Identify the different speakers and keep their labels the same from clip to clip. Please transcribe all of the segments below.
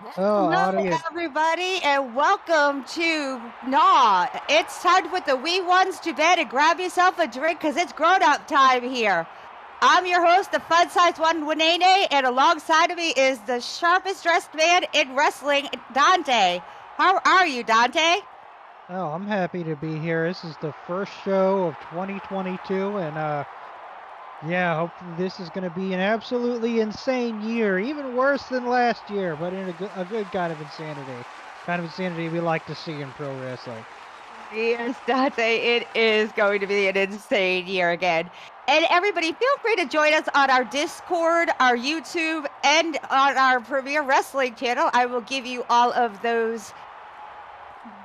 Speaker 1: Oh,
Speaker 2: Hello,
Speaker 1: audience.
Speaker 2: everybody, and welcome to NAW. It's time to put the wee ones to bed and grab yourself a drink because it's grown-up time here. I'm your host, the fun-sized one, Winene, and alongside of me is the sharpest-dressed man in wrestling, Dante. How are you, Dante?
Speaker 1: Oh, I'm happy to be here. This is the first show of 2022, and yeah, hopefully this is going to be an absolutely insane year, even worse than last year, but in a good kind of insanity we like to see in pro wrestling.
Speaker 2: Yes, Dante, it is going to be an insane year again. And everybody, feel free to join us on our Discord, our YouTube, and on our Premier Wrestling channel. I will give you all of those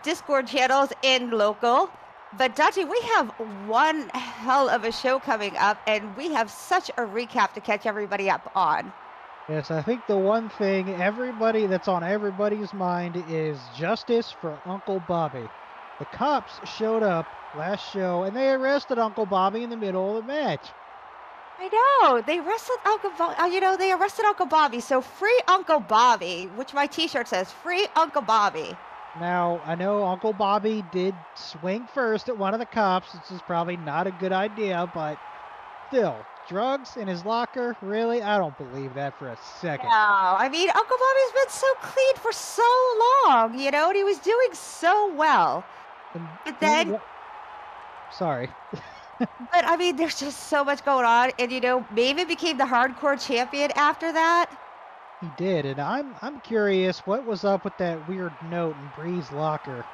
Speaker 2: Discord channels in local. But Dante, we have one hell of a show coming up, and we have such a recap to catch everybody up on.
Speaker 1: Yes, I think the one thing everybody that's on everybody's mind is justice for Uncle Bobby. The cops showed up last show and they arrested Uncle Bobby in the middle of the match.
Speaker 2: I know they arrested Uncle Bobby. They arrested Uncle Bobby. So free Uncle Bobby, which my T-shirt says, "Free Uncle Bobby."
Speaker 1: Now, I know Uncle Bobby did swing first at one of the cops. This is probably not a good idea, but still, drugs in his locker? Really? I don't believe that for a second.
Speaker 2: No, I mean, Uncle Bobby's been so clean for so long, and he was doing so well.
Speaker 1: And
Speaker 2: But
Speaker 1: then
Speaker 2: then,
Speaker 1: sorry.
Speaker 2: but I mean, there's just so much going on, and Maven became the hardcore champion after that.
Speaker 1: He did, and I'm curious what was up with that weird note in Brie's locker.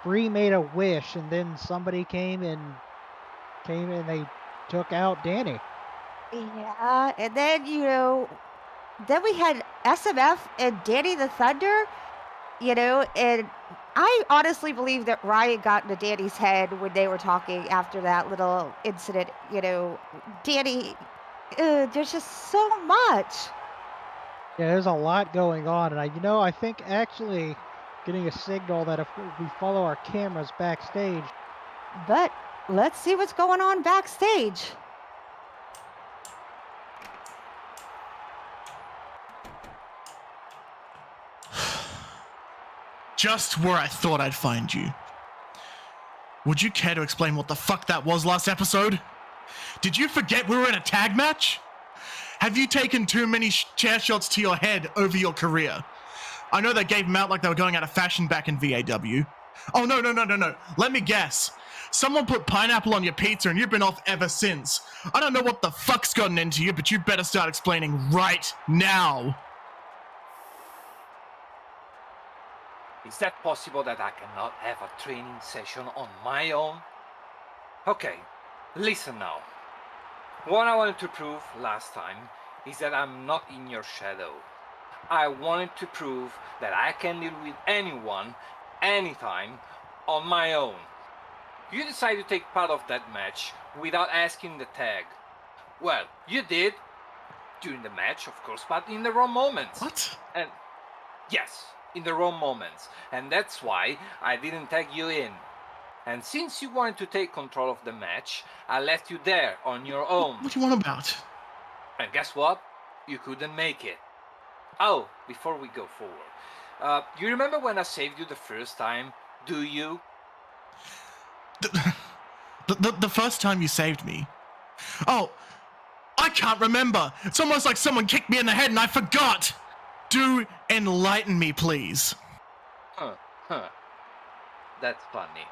Speaker 1: Brie made a wish, and then somebody came and they took out Danny.
Speaker 2: Yeah, and then then we had SMF and Danny the Thunder, and I honestly believe that Ryan got into Danny's head when they were talking after that little incident. Danny, there's just so much.
Speaker 1: Yeah, there's a lot going on, and I think actually getting a signal that if we follow our cameras backstage.
Speaker 2: But let's see what's going on backstage.
Speaker 3: Just where I thought I'd find you. Would you care to explain what the fuck that was last episode? Did you forget we were in a tag match? Have you taken too many chair shots to your head over your career? I know they gave them out like they were going out of fashion back in VAW. Oh, no. Let me guess. Someone put pineapple on your pizza and you've been off ever since. I don't know what the fuck's gotten into you, but you better start explaining right now.
Speaker 4: Is that possible that I cannot have a training session on my own? Okay, listen now. What I wanted to prove last time is that I'm not in your shadow. I wanted to prove that I can deal with anyone, anytime, on my own. You decided to take part of that match without asking the tag. Well, you did. During the match, of course, but in the wrong moments.
Speaker 3: What?
Speaker 4: And yes, in the wrong moments, and that's why I didn't tag you in. And since you wanted to take control of the match, I left you there on your own.
Speaker 3: What do you want about?
Speaker 4: And guess what? You couldn't make it. Oh, before we go forward, you remember when I saved you the first time? Do you?
Speaker 3: The first time you saved me? Oh, I can't remember. It's almost like someone kicked me in the head and I forgot. Do enlighten me, please.
Speaker 4: Huh. That's funny.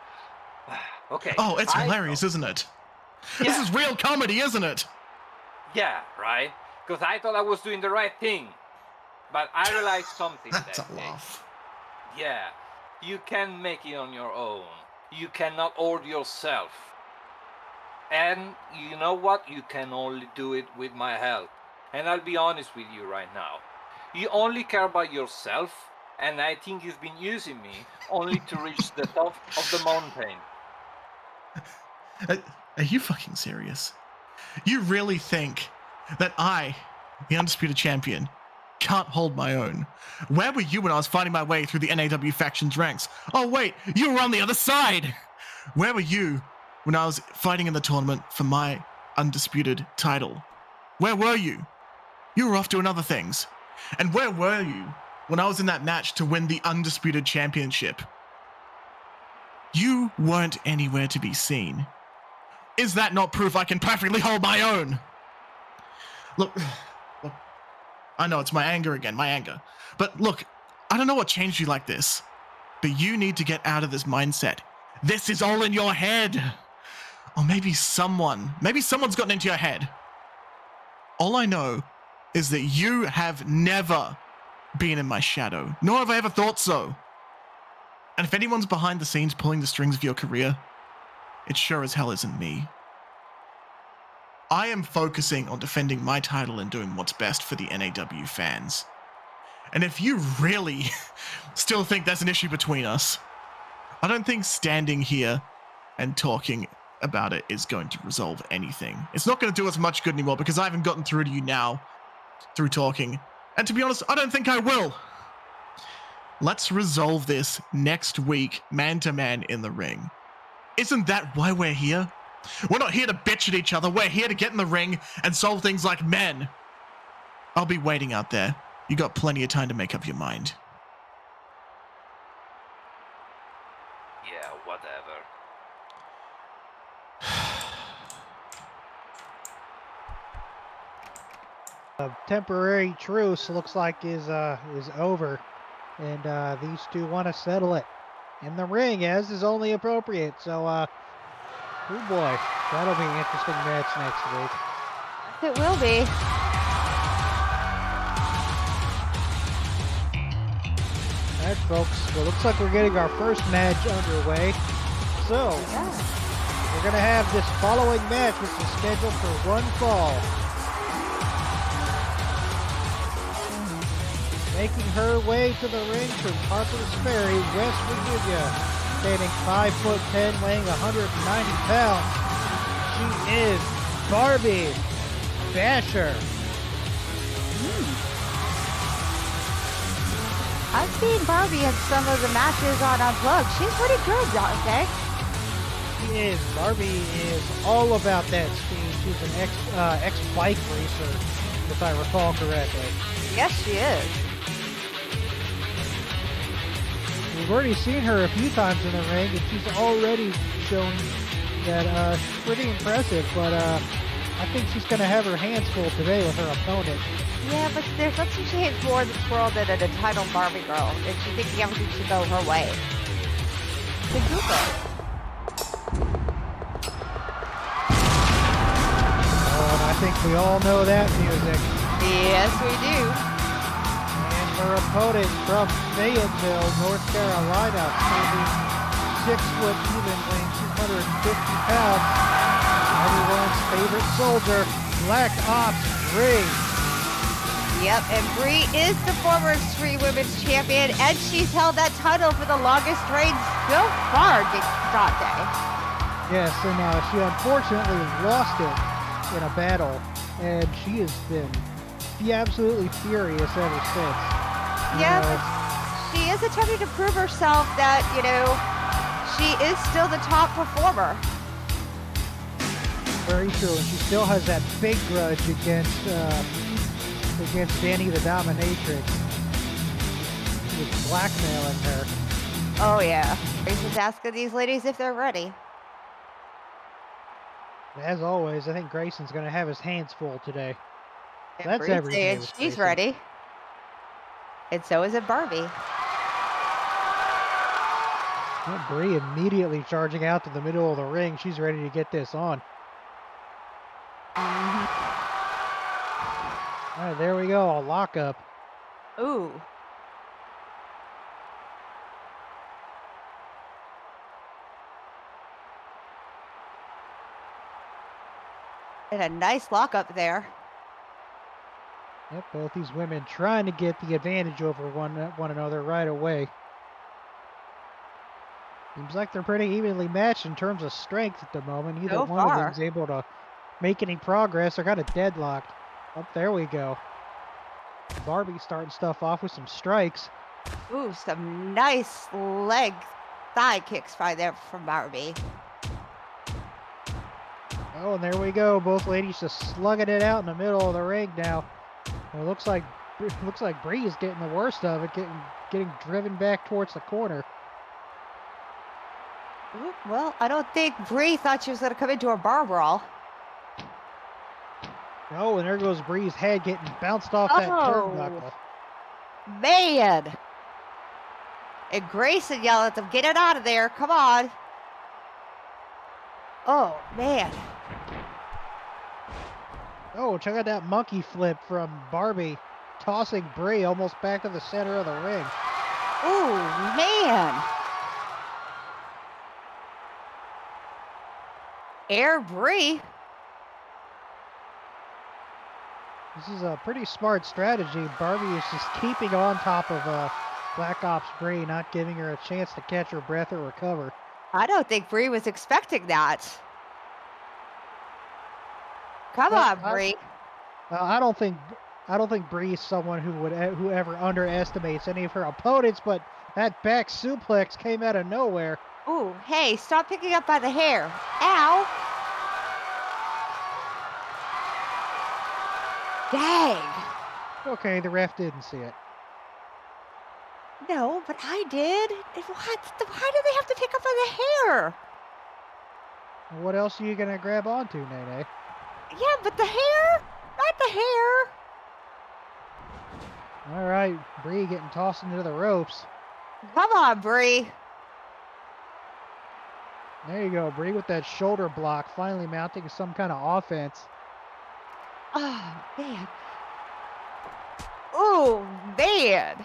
Speaker 4: Okay.
Speaker 3: Oh, it's hilarious, isn't it?
Speaker 4: Yeah.
Speaker 3: This is real comedy, isn't it?
Speaker 4: Yeah, right? Because I thought I was doing the right thing. But I realized something
Speaker 3: That's
Speaker 4: that
Speaker 3: a
Speaker 4: day.
Speaker 3: laugh.
Speaker 4: Yeah, you can make it on your own. You cannot order yourself. And you know what? You can only do it with my help. And I'll be honest with you right now. You only care about yourself, and I think you've been using me only to reach the top of the mountain.
Speaker 3: Are you fucking serious? You really think that I, the undisputed champion, can't hold my own? Where were you when I was fighting my way through the NAW faction's ranks? Oh wait, you were on the other side! Where were you when I was fighting in the tournament for my undisputed title? Where were you? You were off doing other things. And where were you when I was in that match to win the Undisputed Championship. You weren't anywhere to be seen. Is that not proof I can perfectly hold my own? Look, I know it's my anger again, my anger. But look, I don't know what changed you like this, but you need to get out of this mindset. This is all in your head. Or maybe someone's gotten into your head. All I know is that you have never been in my shadow, nor have I ever thought so. And if anyone's behind the scenes pulling the strings of your career, it sure as hell isn't me. I am focusing on defending my title and doing what's best for the NAW fans. And if you really still think there's an issue between us, I don't think standing here and talking about it is going to resolve anything. It's not going to do us much good anymore because I haven't gotten through to you now through talking. And to be honest, I don't think I will. Let's resolve this next week, man to man in the ring. Isn't that why we're here? We're not here to bitch at each other. We're here to get in the ring and solve things like men. I'll be waiting out there. You got plenty of time to make up your mind.
Speaker 4: Yeah, whatever.
Speaker 1: A temporary truce looks like is over, and these two want to settle it in the ring, as is only appropriate. So, oh boy, that'll be an interesting match next week.
Speaker 2: It will be.
Speaker 1: All right, folks. Well, looks like we're getting our first match underway. So, we're gonna have this following match, which is scheduled for one fall. Making her way to the ring from Harper's Ferry, West Virginia, standing 5'10", weighing 190 pounds. She is Barbie Basher.
Speaker 2: I've seen Barbie in some of the matches on Unplugged. She's pretty good, Dante.
Speaker 1: She is. Barbie is all about that speed. She's an ex-bike racer, if I recall correctly.
Speaker 2: Yes, she is.
Speaker 1: We've already seen her a few times in the ring, and she's already shown that she's pretty impressive, but I think she's going to have her hands full today with her opponent.
Speaker 2: Yeah, but there's something she hates more in this world than an entitled Barbie girl, and she thinks everything should go her way. The Google.
Speaker 1: Oh, and I think we all know that music.
Speaker 2: Yes, we do.
Speaker 1: And her opponent from Fayetteville, North Carolina, standing 6 foot even, weighing 250 pounds. Everyone's favorite soldier, Black Ops Brie.
Speaker 2: Yep, and Brie is the former Extreme Women's Champion, and she's held that title for the longest reign so far, Dante.
Speaker 1: Yes, and she unfortunately lost it in a battle, and she has been absolutely furious ever since.
Speaker 2: Yeah, but she is attempting to prove herself that, she is still the top performer.
Speaker 1: Very true, and she still has that big grudge against Danny the Dominatrix. He's blackmailing her.
Speaker 2: Oh yeah, Grayson's asking these ladies if they're ready.
Speaker 1: As always, I think Grayson's going to have his hands full today.
Speaker 2: And
Speaker 1: That's
Speaker 2: Brie's
Speaker 1: everything
Speaker 2: saying
Speaker 1: with
Speaker 2: she's
Speaker 1: Grayson.
Speaker 2: ready. And so is it Barbie.
Speaker 1: Well, Brie immediately charging out to the middle of the ring. She's ready to get this on. All right, there we go. A lockup.
Speaker 2: Ooh. And a nice lockup there.
Speaker 1: Yep, both these women trying to get the advantage over one another right away. Seems like they're pretty evenly matched in terms of strength at the moment. Neither
Speaker 2: So
Speaker 1: one of
Speaker 2: far.
Speaker 1: them's able to make any progress. They're kind of deadlocked. Oh, there we go. Barbie starting stuff off with some strikes.
Speaker 2: Ooh, some nice leg thigh kicks by there from Barbie.
Speaker 1: Oh, and there we go. Both ladies just slugging it out in the middle of the ring now. It looks like looks like Brie is getting the worst of it, getting driven back towards the corner.
Speaker 2: Ooh, well, I don't think Brie thought she was going to come into a bar brawl.
Speaker 1: Oh, and there goes Brie's head getting bounced off that turnbuckle.
Speaker 2: Man. And Grayson yelled at them, get it out of there, come on. Oh, man.
Speaker 1: Oh, check out that monkey flip from Barbie, tossing Brie almost back to the center of the ring.
Speaker 2: Oh, man. Air Brie.
Speaker 1: This is a pretty smart strategy. Barbie is just keeping on top of Black Ops Brie, not giving her a chance to catch her breath or recover.
Speaker 2: I don't think Brie was expecting that. Come on, Brie.
Speaker 1: I don't think Brie is someone who ever underestimates any of her opponents, but that back suplex came out of nowhere.
Speaker 2: Ooh, hey, stop picking up by the hair. Ow. Dang.
Speaker 1: Okay, the ref didn't see it.
Speaker 2: No, but I did. What? Why do they have to pick up by the hair?
Speaker 1: What else are you gonna grab onto, Nene?
Speaker 2: Yeah, but the hair? Not the hair.
Speaker 1: All right, Brie getting tossed into the ropes.
Speaker 2: Come on, Brie.
Speaker 1: There you go, Brie with that shoulder block, finally mounting some kind of offense.
Speaker 2: Oh, man. Oh, man.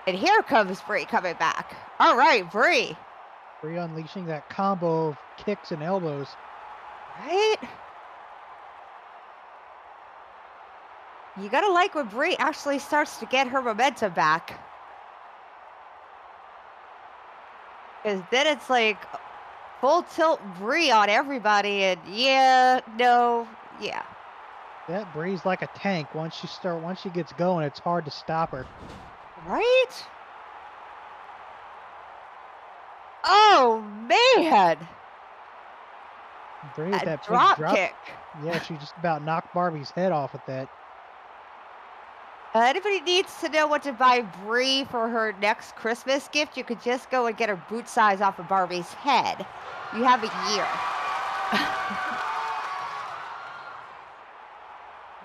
Speaker 2: And here comes Brie coming back. All right, Brie.
Speaker 1: Brie unleashing that combo of kicks and elbows.
Speaker 2: Right? You gotta like when Brie actually starts to get her momentum back. Because then it's like full tilt Brie on everybody, and yeah.
Speaker 1: That Brie's like a tank. Once she gets going, it's hard to stop her.
Speaker 2: Right? Oh, man.
Speaker 1: Brie with that
Speaker 2: drop
Speaker 1: big drop
Speaker 2: kick.
Speaker 1: Yeah, she just about knocked Barbie's head off with that.
Speaker 2: Anybody needs to know what to buy Brie for her next Christmas gift, you could just go and get her boot size off of Barbie's head. You have a year.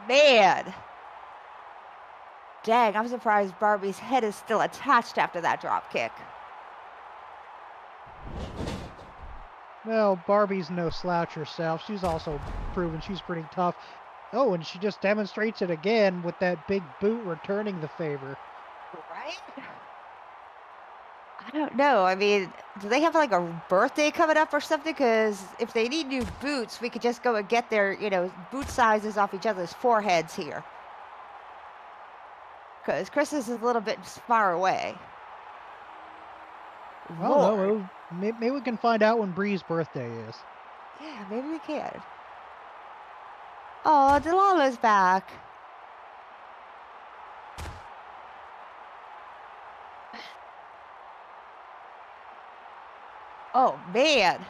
Speaker 2: Man. Dang, I'm surprised Barbie's head is still attached after that drop kick.
Speaker 1: Well, Barbie's no slouch herself. She's also proven she's pretty tough. Oh, and she just demonstrates it again with that big boot returning the favor.
Speaker 2: Right? I don't know. I mean, do they have like a birthday coming up or something? Because if they need new boots, we could just go and get their, boot sizes off each other's foreheads here. Because Christmas is a little bit far away.
Speaker 1: Well, no, maybe we can find out when Brie's birthday is.
Speaker 2: Yeah, maybe we can. Oh, Delala's back. Oh, man.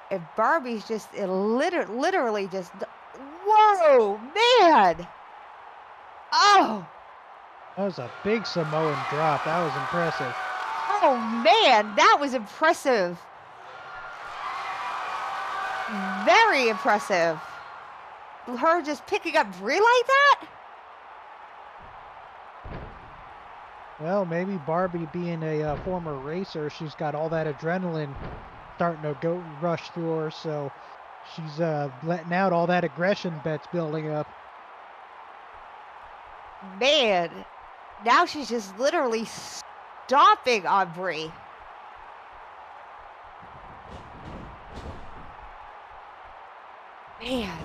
Speaker 2: If Barbie's just literally just... Whoa, man! Oh!
Speaker 1: That was a big Samoan drop. That was impressive.
Speaker 2: Oh, man, that was impressive. Very impressive. Her just picking up Brie like that?
Speaker 1: Well, maybe Barbie being a former racer, she's got all that adrenaline starting to go rush through her, so she's letting out all that aggression that's building up.
Speaker 2: Man, now she's just literally stomping on Brie. Man.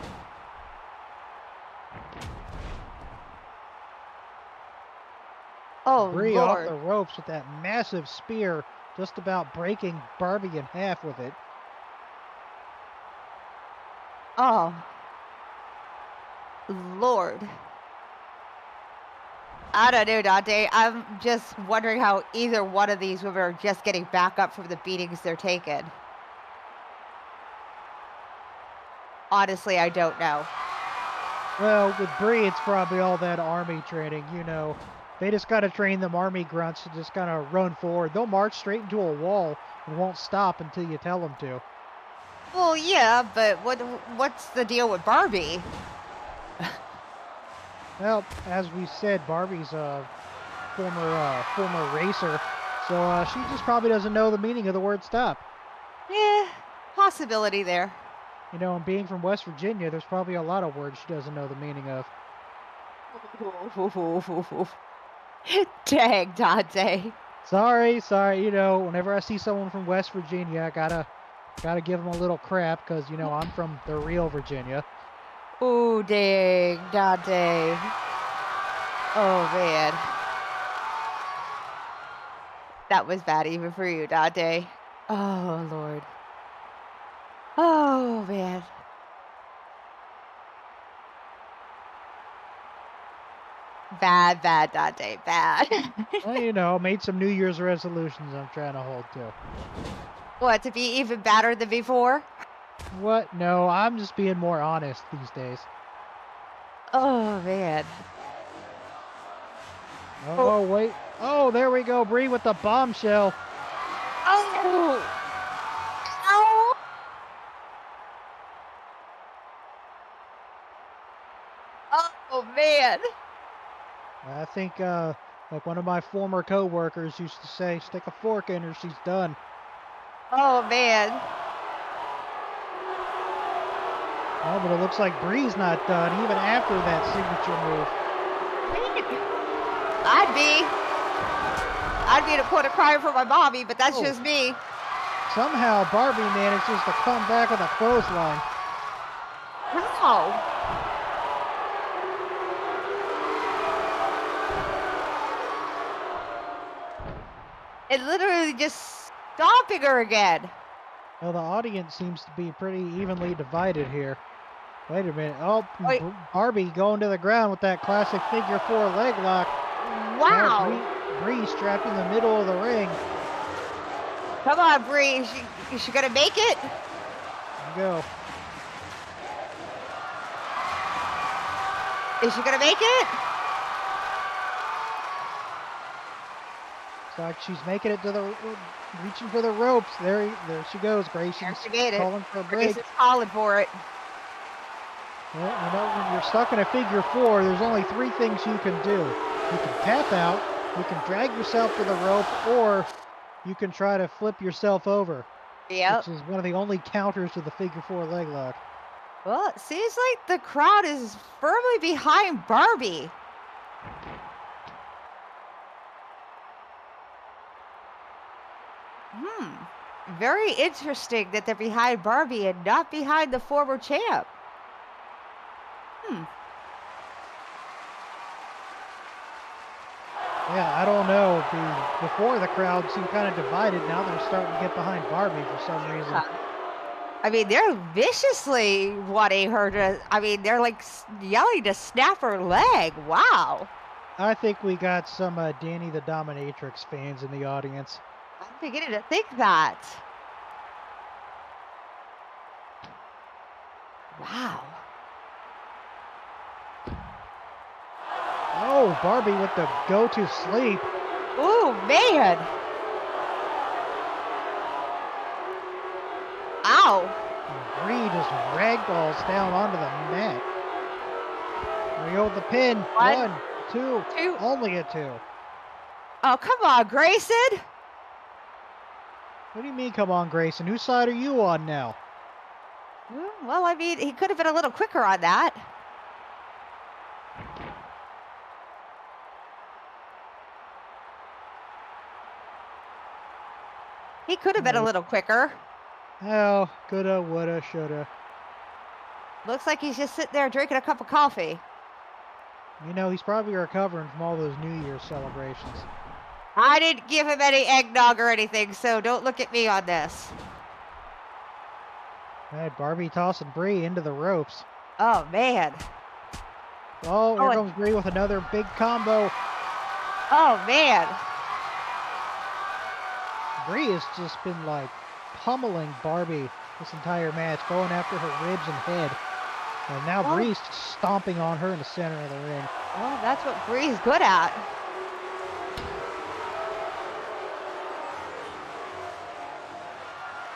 Speaker 2: Oh,
Speaker 1: Brie
Speaker 2: Lord.
Speaker 1: off the ropes with that massive spear, just about breaking Barbie in half with it.
Speaker 2: Oh. Lord. I don't know, Dante. I'm just wondering how either one of these women are just getting back up from the beatings they're taking. Honestly, I don't know.
Speaker 1: Well, with Brie, it's probably all that army training, you know. They just got to train them army grunts to just kind of run forward. They'll march straight into a wall and won't stop until you tell them to.
Speaker 2: Well, yeah, but what's the deal with Barbie?
Speaker 1: Well, as we said, Barbie's a former racer, so she just probably doesn't know the meaning of the word stop.
Speaker 2: Yeah, possibility there.
Speaker 1: You know, and being from West Virginia, there's probably a lot of words she doesn't know the meaning of.
Speaker 2: Dang, Dante.
Speaker 1: Sorry. You know, whenever I see someone from West Virginia, I gotta give them a little crap because, you know, I'm from the real Virginia.
Speaker 2: Ooh, dang, Dante. Oh, man. That was bad even for you, Dante. Oh, Lord. Oh, man. Bad, Dante, bad.
Speaker 1: Well, you know, made some New Year's resolutions I'm trying to hold to.
Speaker 2: What, to be even badder than before?
Speaker 1: What? No, I'm just being more honest these days.
Speaker 2: Oh, man.
Speaker 1: Oh, wait. Oh, there we go. Brie with the bombshell.
Speaker 2: Oh! Oh! Oh, man.
Speaker 1: I think, like one of my former co-workers used to say, stick a fork in her, she's done.
Speaker 2: Oh, man.
Speaker 1: Oh, but it looks like Brie's not done, even after that signature move.
Speaker 2: I'd be at a point of crying for my mommy, but that's just me.
Speaker 1: Somehow Barbie manages to come back with a clothesline.
Speaker 2: Wow. It literally just stomping her again.
Speaker 1: Well, the audience seems to be pretty evenly divided here. Wait a minute. Oh,
Speaker 2: Wait.
Speaker 1: Barbie going to the ground with that classic figure 4 leg lock.
Speaker 2: Wow.
Speaker 1: Brie strapped in the middle of the ring.
Speaker 2: Come on, Brie. Is she gonna make it?
Speaker 1: There you go.
Speaker 2: Is she gonna make it?
Speaker 1: It's like she's making it to the, reaching for the ropes. There she goes. Grayson's
Speaker 2: She made it.
Speaker 1: calling for a break.
Speaker 2: Grayson's calling for it.
Speaker 1: Well, you know, when you're stuck in a figure 4, there's only 3 things you can do. You can tap out, you can drag yourself to the rope, or you can try to flip yourself over.
Speaker 2: Yep.
Speaker 1: Which is one of the only counters to the figure 4 leg lock.
Speaker 2: Well, it seems like the crowd is firmly behind Barbie. Very interesting that they're behind Barbie and not behind the former champ.
Speaker 1: Yeah, I don't know. Before the crowd seemed kind of divided. Now they're starting to get behind Barbie for some reason.
Speaker 2: I mean, they're viciously wanting her to. I mean, they're like yelling to snap her leg. Wow.
Speaker 1: I think we got some Danny the Dominatrix fans in the audience.
Speaker 2: I'm beginning to think that. Wow.
Speaker 1: Oh, Barbie with the go to sleep.
Speaker 2: Ooh, man. Ow.
Speaker 1: And Brie just ragdolls down onto the mat. There you go with the pin. 1, 2, only a 2.
Speaker 2: Oh, come on, Grayson.
Speaker 1: What do you mean, come on, Grayson? Whose side are you on now?
Speaker 2: Well, I mean, he could have been a little quicker on that. He could have been a little quicker.
Speaker 1: Oh, coulda, woulda, shoulda.
Speaker 2: Looks like he's just sitting there drinking a cup of coffee.
Speaker 1: You know, he's probably recovering from all those New Year's celebrations.
Speaker 2: I didn't give him any eggnog or anything, so don't look at me on this.
Speaker 1: All right, Barbie tossing Brie into the ropes.
Speaker 2: Oh, man.
Speaker 1: Oh, here comes Brie with another big combo.
Speaker 2: Oh, man.
Speaker 1: Brie has just been, like, pummeling Barbie this entire match, going after her ribs and head. And now
Speaker 2: Oh.
Speaker 1: Bree's stomping on her in the center of the ring.
Speaker 2: Well, that's what Brie's good at.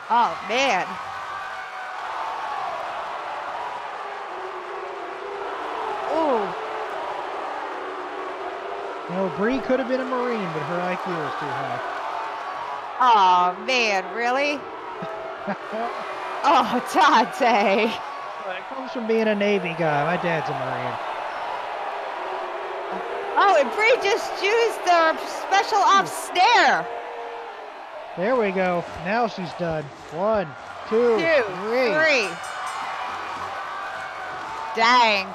Speaker 2: Oh, man. Oh,
Speaker 1: You know, Brie could have been a Marine, but her IQ was too high.
Speaker 2: oh, man, really? Oh, Dante.
Speaker 1: It comes from being a Navy guy. My dad's a Marine.
Speaker 2: Oh, and Brie just used their special ops snare.
Speaker 1: There we go. Now she's done. 1, 2,
Speaker 2: 2, 3. Dang.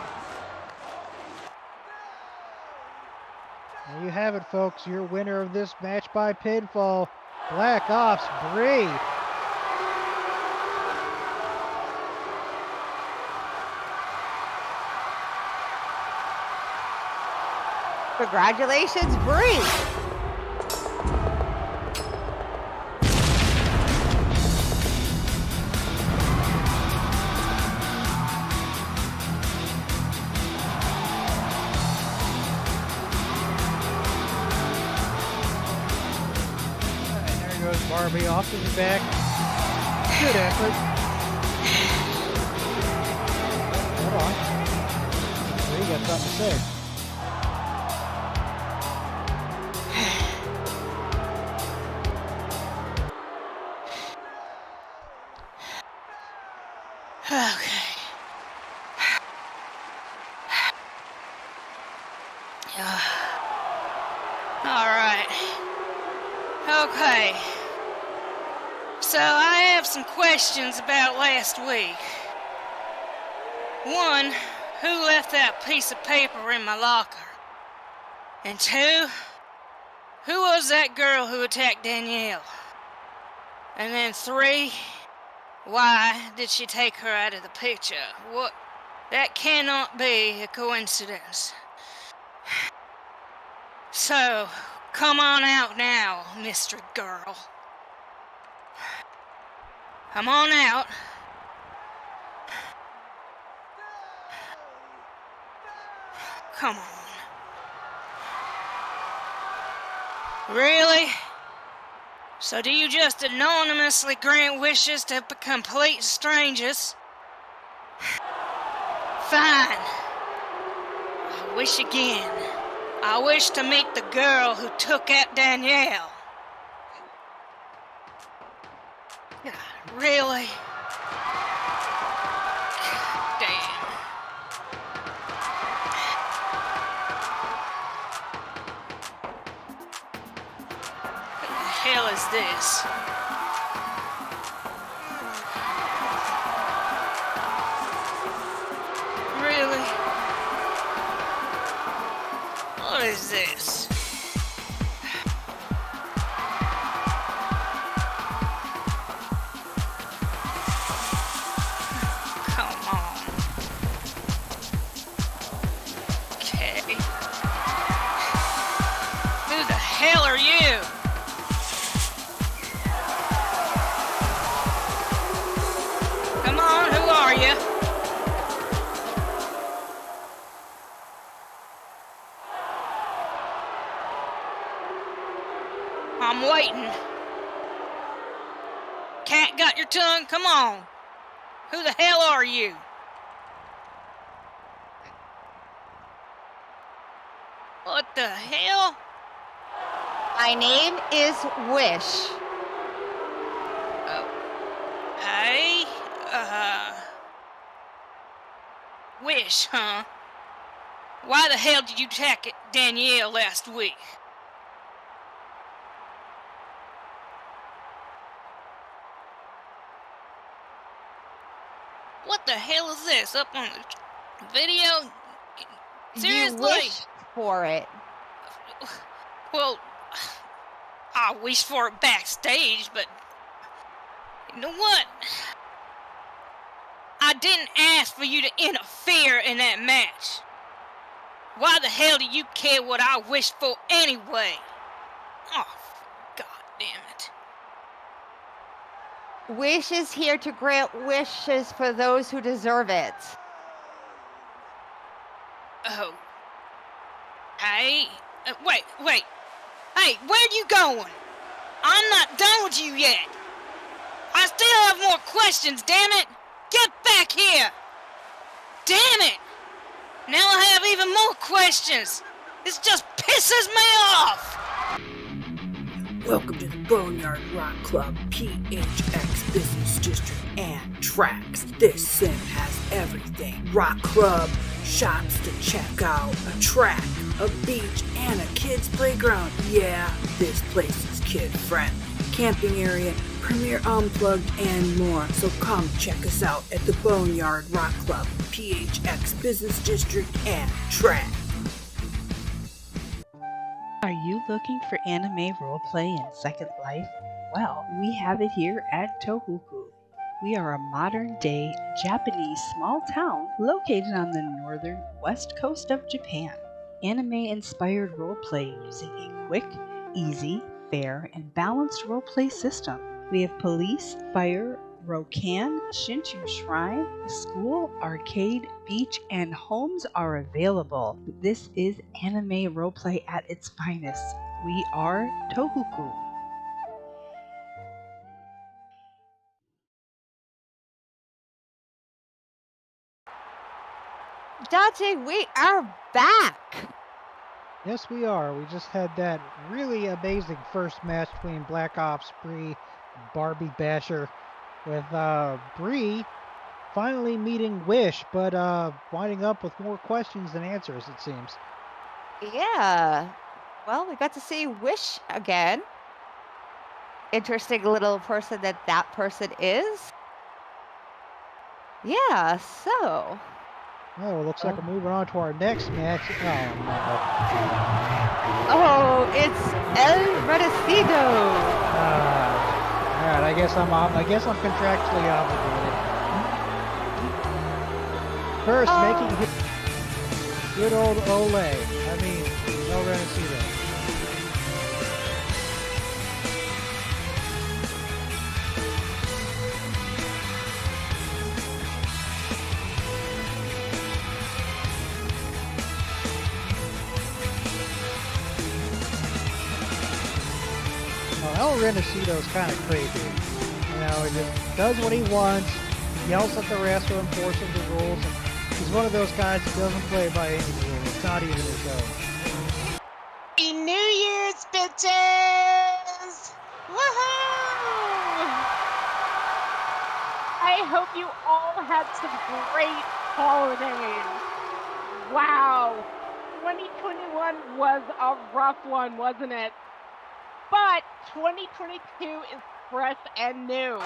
Speaker 1: There you have it, folks. Your winner of this match by pinfall, Black Ops Brie.
Speaker 2: Congratulations, Brie.
Speaker 1: And there goes Barbie off to the back. Good effort. Hold on. Brie got something to say.
Speaker 5: Okay. All right. Okay. So I have some questions about last week. 1, who left that piece of paper in my locker? And 2, who was that girl who attacked Danielle? And then 3, why did she take her out of the picture? What? That cannot be a coincidence. So, come on out now, mystery girl. Come on out. Come on. Really? So do you just anonymously grant wishes to complete strangers? Fine. I wish again. I wish to meet the girl who took out Danielle. Really? Damn. What the hell is this? Really? What is this? Come on. Okay. Who the hell are you? Come on, who are you? I'm waiting. Cat got your tongue? Come on. Who the hell are you? What the hell?
Speaker 2: My name is Wish.
Speaker 5: Hey, Wish, huh? Why the hell did you attack Danielle last week? What the hell is this? Up on the video? Seriously?
Speaker 2: You wished for it.
Speaker 5: Well, I wish for it backstage, but you know what? I didn't ask for you to interfere in that match. Why the hell do you care what I wish for anyway? Oh, god damn it.
Speaker 2: Wish is here to grant wishes for those who deserve it.
Speaker 5: Oh. Hey. Wait. Hey, where you going? I'm not done with you yet. I still have more questions, damn it! Get back here! Damn it! Now I have even more questions! This just pisses me off!
Speaker 6: Welcome to the Boneyard Rock Club, PHX Business District, and Tracks. This sim has everything. Rock club, shops to check out, a track, a beach, and a kid's playground. Yeah, this place is kid-friendly. Camping area, Premier Unplugged, and more. So come check us out at the Boneyard Rock Club, PHX Business District, and Tracks.
Speaker 7: Are you looking for anime roleplay in Second Life? Well, we have it here at Tohoku. We are a modern-day Japanese small town located on the northern west coast of Japan. Anime-inspired roleplay using a quick, easy, fair, and balanced roleplay system. We have police, fire, Rokan, Shinchu Shrine, school, arcade, beach, and homes are available. This is anime roleplay at its finest. We are Tohoku.
Speaker 2: Dante, we are back.
Speaker 1: Yes, we are. We just had that really amazing first match between Black Ops Brie, Barbie Basher, with Brie finally meeting Wish, but winding up with more questions than answers, it seems.
Speaker 2: Yeah. Well, we got to see Wish again. Interesting little person that person is. Yeah, so.
Speaker 1: Oh, looks like we're moving on to our next match.
Speaker 2: Oh, it's El Redecido.
Speaker 1: All right, I guess I'm contractually obligated. First, making good old Ole. I mean, El Redecido. El Renecido's kind of crazy. You know, he just does what he wants, yells at the rest who enforces the rules, and he's one of those guys who doesn't play by any rules, not even his own.
Speaker 8: Happy New Year's, bitches! Woohoo! I hope you all had some great holidays. Wow, 2021 was a rough one, wasn't it? But 2022 is fresh and new.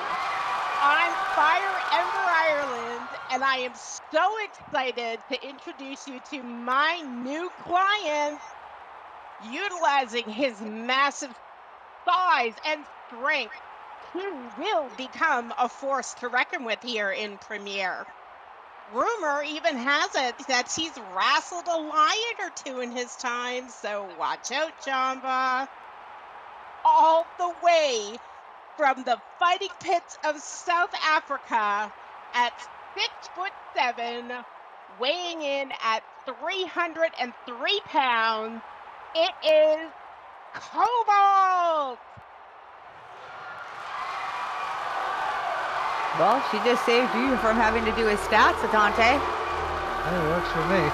Speaker 8: I'm Fire Ember Ireland, and I am so excited to introduce you to my new client, utilizing his massive size and strength. He will become a force to reckon with here in Premiere. Rumor even has it that he's wrestled a lion or two in his time, so watch out, Jamba. All the way from the fighting pits of South Africa at 6'7", weighing in at 303 pounds, it is Cobalt!
Speaker 2: Well, she just saved you from having to do his stats, Dante.
Speaker 1: That works for me.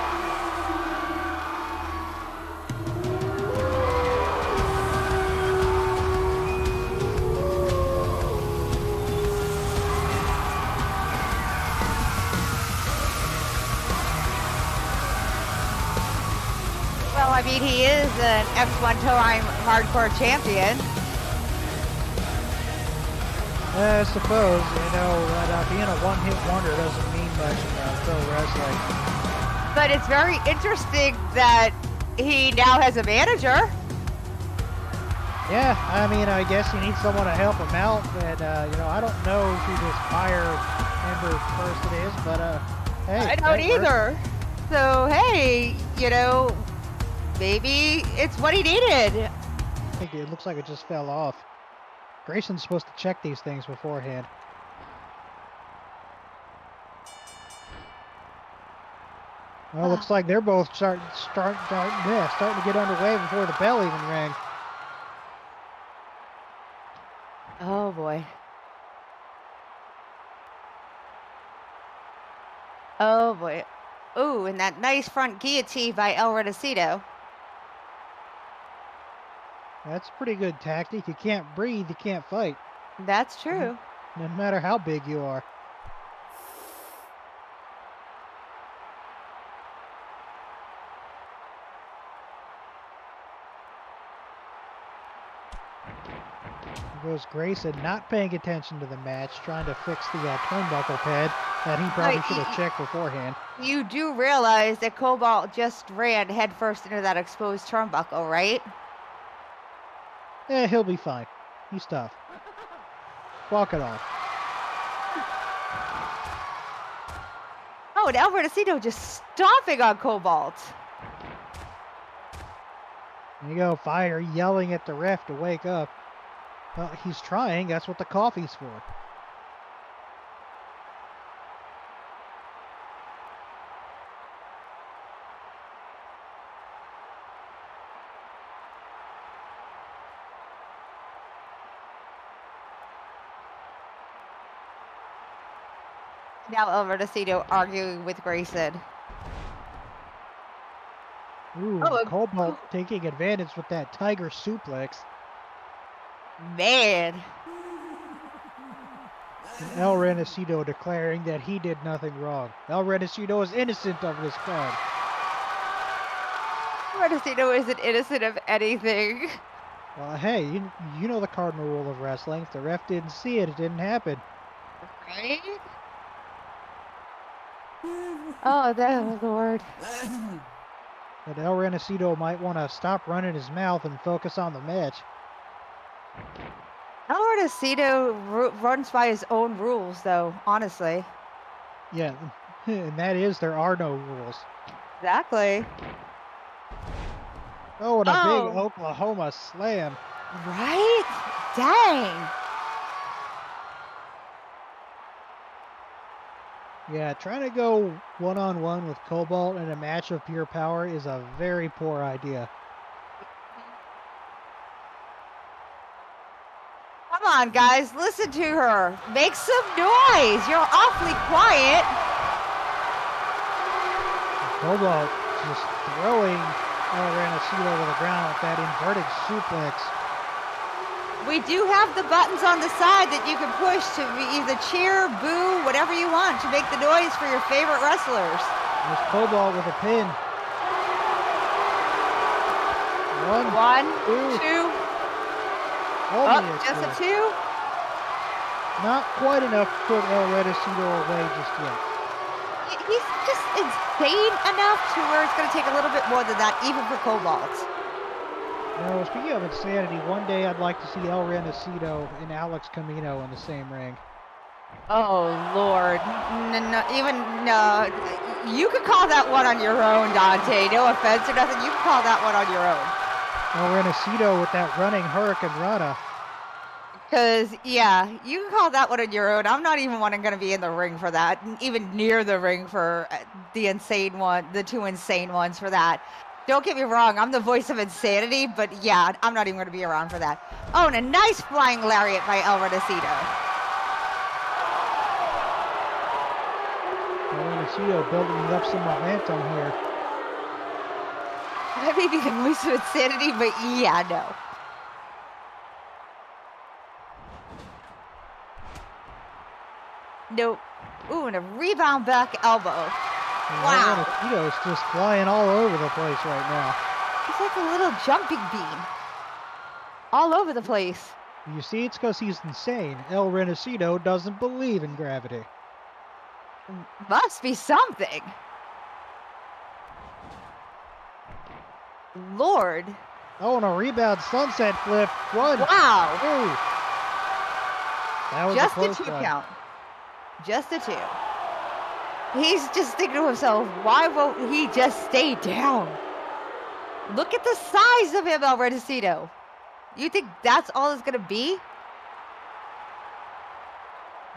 Speaker 2: Well, I mean, he is an X1 time hardcore champion.
Speaker 1: I suppose, you know, that being a one-hit wonder doesn't mean much in pro wrestling.
Speaker 2: But it's very interesting that he now has a manager.
Speaker 1: Yeah, I mean, I guess he needs someone to help him out, and, you know, I don't know who this Fire Ember person is, but, hey.
Speaker 2: I don't either. So, hey, you know, maybe it's what he needed.
Speaker 1: I think it looks like it just fell off. Grayson's supposed to check these things beforehand. Well, looks like they're both starting to get underway before the bell even rang.
Speaker 2: Oh boy. Oh boy. Ooh, and that nice front guillotine by El Renacito.
Speaker 1: That's a pretty good tactic. You can't breathe, you can't fight.
Speaker 2: That's true.
Speaker 1: No matter how big you are. There goes Grayson, not paying attention to the match, trying to fix the turnbuckle pad that he probably should have checked beforehand.
Speaker 2: You do realize that Cobalt just ran headfirst into that exposed turnbuckle, right?
Speaker 1: He'll be fine. He's tough. Walk it off.
Speaker 2: Oh, and El Renacito just stomping on Cobalt.
Speaker 1: There you go, Fire yelling at the ref to wake up. Well, he's trying. That's what the coffee's for.
Speaker 2: Now El Renacito arguing with Grayson.
Speaker 1: Ooh,
Speaker 2: Oh,
Speaker 1: Cobalt taking advantage with that tiger suplex.
Speaker 2: Man.
Speaker 1: And El Renacito declaring that he did nothing wrong. El Renacito is innocent of this crime.
Speaker 2: Renacito isn't innocent of anything.
Speaker 1: Well, hey, you know the cardinal rule of wrestling. If the ref didn't see it, it didn't happen.
Speaker 2: Right? Oh, that Lord.
Speaker 1: But El Renacito might want to stop running his mouth and focus on the match.
Speaker 2: El Renacito runs by his own rules, though, honestly.
Speaker 1: Yeah, and that is there are no rules.
Speaker 2: Exactly.
Speaker 1: Oh, and a big Oklahoma slam.
Speaker 2: Right? Dang.
Speaker 1: Yeah, trying to go one-on-one with Cobalt in a match of pure power is a very poor idea.
Speaker 2: Come on, guys, listen to her. Make some noise. You're awfully quiet.
Speaker 1: Cobalt just throwing El Renacito to the ground with that inverted suplex.
Speaker 2: We do have the buttons on the side that you can push to either cheer, boo, whatever you want to make the noise for your favorite wrestlers.
Speaker 1: There's Cobalt with a pin.
Speaker 2: One, two.
Speaker 1: Only
Speaker 2: Just a
Speaker 1: two.
Speaker 2: two?
Speaker 1: Not quite enough to put El Renacito away just yet.
Speaker 2: He's just insane enough to where it's going to take a little bit more than that, even for Cobalt.
Speaker 1: No, speaking of insanity, one day I'd like to see El Renacito and Alex Camino in the same ring.
Speaker 2: Oh, Lord. No. You could call that one on your own, Dante. No offense or nothing. You can call that one on your own.
Speaker 1: El Renacito with that running Hurricane Rana.
Speaker 2: Because, yeah, you can call that one on your own. I'm not even going to be in the ring for that. Even near the ring for the two insane ones for that. Don't get me wrong, I'm the voice of insanity, but yeah, I'm not even going to be around for that. Oh, and a nice flying lariat by El Renacito.
Speaker 1: El Renacito building up some momentum here.
Speaker 2: I may be the voice of insanity, but yeah, no. Nope. Ooh, and a rebound back elbow. Wow.
Speaker 1: Renacito's just flying all over the place right now.
Speaker 2: He's like a little jumping bean. All over the place.
Speaker 1: You see, it's because he's insane. El Renacito doesn't believe in gravity.
Speaker 2: Must be something. Lord.
Speaker 1: Oh, and a rebound sunset flip. One.
Speaker 2: Wow.
Speaker 1: Two. That was
Speaker 2: Just
Speaker 1: a close
Speaker 2: a two
Speaker 1: one.
Speaker 2: count. Just a two. He's just thinking to himself, why won't he just stay down? Look at the size of him, El Renacito. You think that's all it's going to be?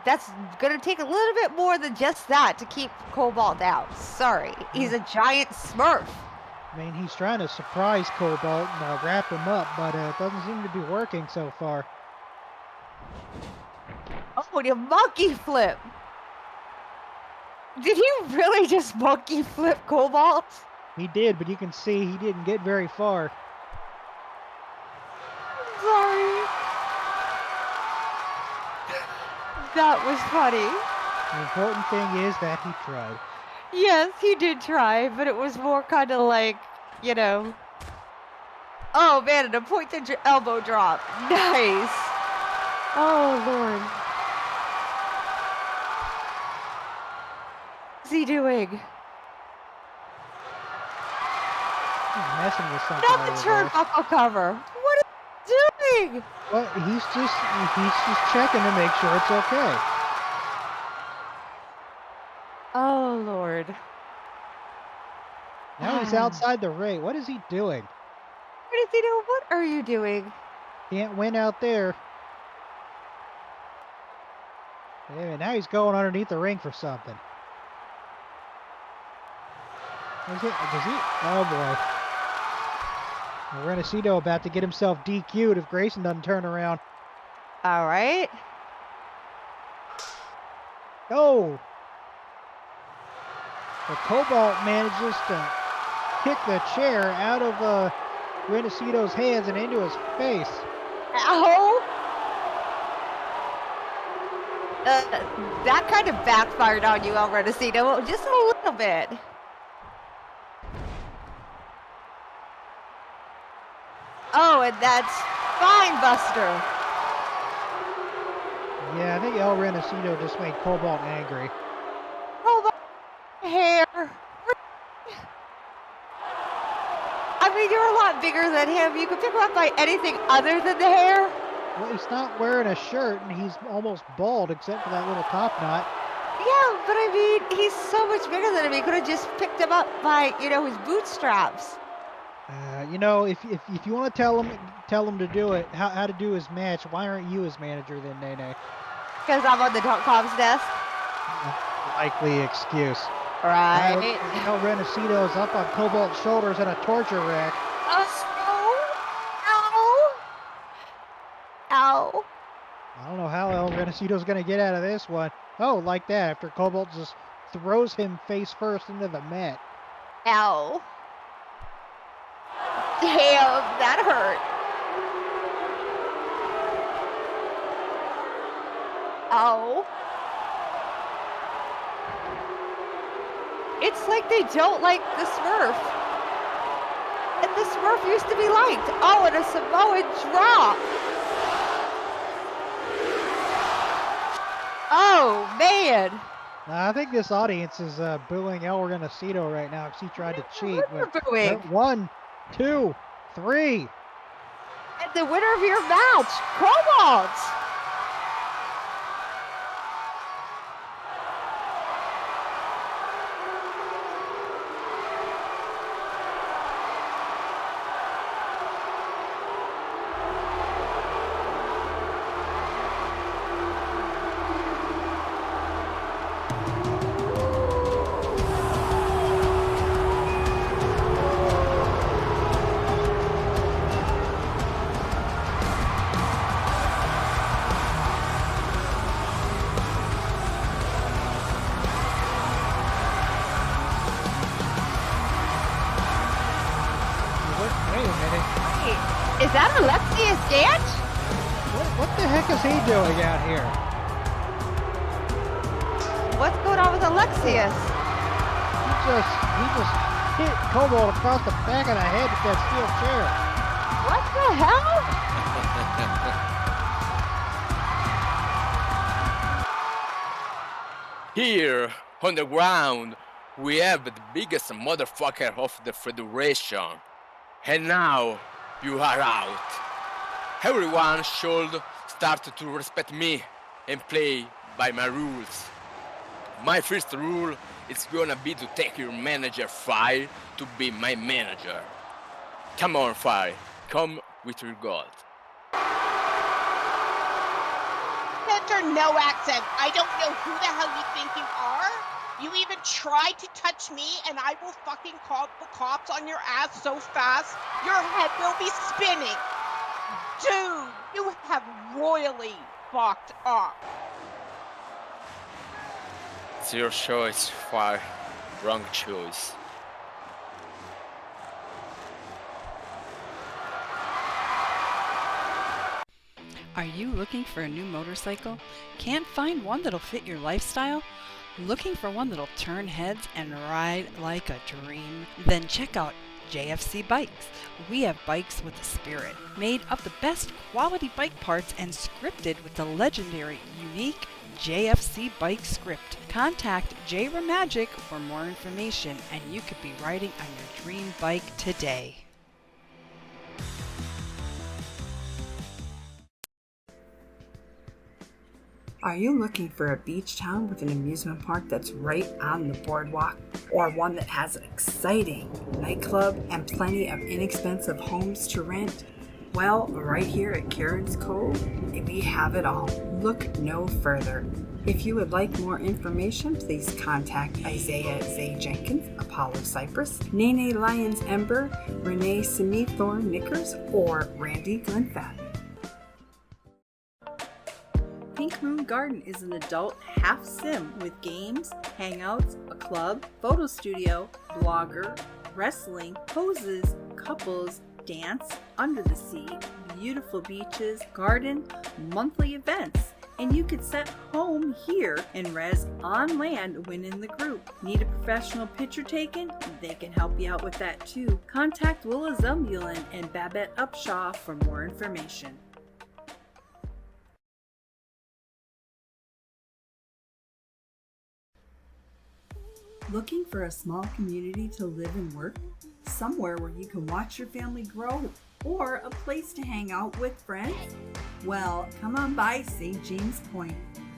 Speaker 2: that's gonna take a little bit more than just that to keep Cobalt down. Sorry, he's a giant Smurf.
Speaker 1: I mean, he's trying to surprise Cobalt and wrap him up, but it doesn't seem to be working so far.
Speaker 2: Oh, the monkey flip! Did he really just monkey flip Cobalt?
Speaker 1: He did, but you can see he didn't get very far.
Speaker 2: Sorry. That was funny.
Speaker 1: The important thing is that he tried.
Speaker 2: Yes, he did try, but it was more kind of like, you know. Oh man, and a pointed elbow drop. Nice. Oh Lord. What's he doing?
Speaker 1: He's messing with something
Speaker 2: Not the
Speaker 1: over there.
Speaker 2: turnbuckle cover. What is he doing?
Speaker 1: Well, he's just checking to make sure it's okay.
Speaker 2: Oh Lord.
Speaker 1: Now he's outside the ring. What is he doing?
Speaker 2: What is he doing? What are you doing?
Speaker 1: Can't win out there. Yeah, now he's going underneath the ring for something. Does he? Oh boy. Renacido about to get himself DQ'd if Grayson doesn't turn around.
Speaker 2: All right.
Speaker 1: Oh! The Cobalt manages to kick the chair out of Renacido's hands and into his face.
Speaker 2: Ow! That kind of backfired on you, El Renacido, just a little bit. Oh, and that's Spine Buster.
Speaker 1: Yeah, I think El Renacido just made Cobalt angry.
Speaker 2: Cobalt hair. I mean, you're a lot bigger than him. You could pick him up by anything other than the hair.
Speaker 1: Well, he's not wearing a shirt, and he's almost bald except for that little top knot.
Speaker 2: Yeah, but I mean, he's so much bigger than him. He could have just picked him up by, you know, his bootstraps.
Speaker 1: You know, if you want to tell him to do it, how to do his match, why aren't you his manager then, Nene?
Speaker 2: Because I'm on the .com's desk.
Speaker 1: Likely excuse.
Speaker 2: Right.
Speaker 1: El Renacido's up on Cobalt's shoulders in a torture rack.
Speaker 2: Ow! Ow!
Speaker 1: I don't know how El Renacido's going to get out of this one. Oh, like that, after Cobalt just throws him face first into the mat.
Speaker 2: Ow. Damn, that hurt. Ow. It's like they don't like the Smurf. And the Smurf used to be liked. Oh, and a Samoan drop. Oh, man.
Speaker 1: I think this audience is booing El Renacido right now because he tried to cheat.
Speaker 2: What are you booing?
Speaker 1: 1, 2, 3.
Speaker 2: And the winner of your match, Cobalt. Is that Alexius Gant?
Speaker 1: What the heck is he doing out here?
Speaker 2: What's going on with Alexius?
Speaker 1: He just hit Cobalt across the back of the head with that steel chair.
Speaker 2: What the hell?
Speaker 9: Here, on the ground, we have the biggest motherfucker of the Federation. And now, you are out. Everyone should start to respect me and play by my rules. My first rule is gonna be to take your manager Fire to be my manager. Come on, Fire. Come with your gold.
Speaker 2: And
Speaker 8: Mr. No Accent, I don't know who the hell you think you are. You even tried to touch me, and I will fucking call the cops on your ass so fast, your head will be spinning. Dude, you have royally fucked up.
Speaker 9: It's your choice, far wrong choice.
Speaker 7: Are you looking for a new motorcycle? Can't find one that'll fit your lifestyle? Looking for one that'll turn heads and ride like a dream? Then check out JFC Bikes. We have bikes with a spirit, made of the best quality bike parts and scripted with the legendary, unique JFC Bike script. Contact Jaymes for more information and you could be riding on your dream bike today.
Speaker 6: Are you looking for a beach town with an amusement park that's right on the boardwalk? Or one that has an exciting nightclub and plenty of inexpensive homes to rent? Well, right here at Karen's Cove, we have it all. Look no further. If you would like more information, please contact Isaiah Zay Jenkins, Apollo Cypress, Nene Lyons Ember, Renee Simi Thorne Knickers, or Randy Glenfat. Pink Moon Garden is an adult half sim with games, hangouts, a club, photo studio, blogger, wrestling, poses, couples, dance, under the sea, beautiful beaches, garden, monthly events, and you could set home here and res on land when in the group. Need a professional picture taken? They can help you out with that too. Contact Willa Zumulin and Babette Upshaw for more information. Looking for a small community to live and work? Somewhere where you can watch your family grow? Or a place to hang out with friends? Well, come on by St. Jaymes Point.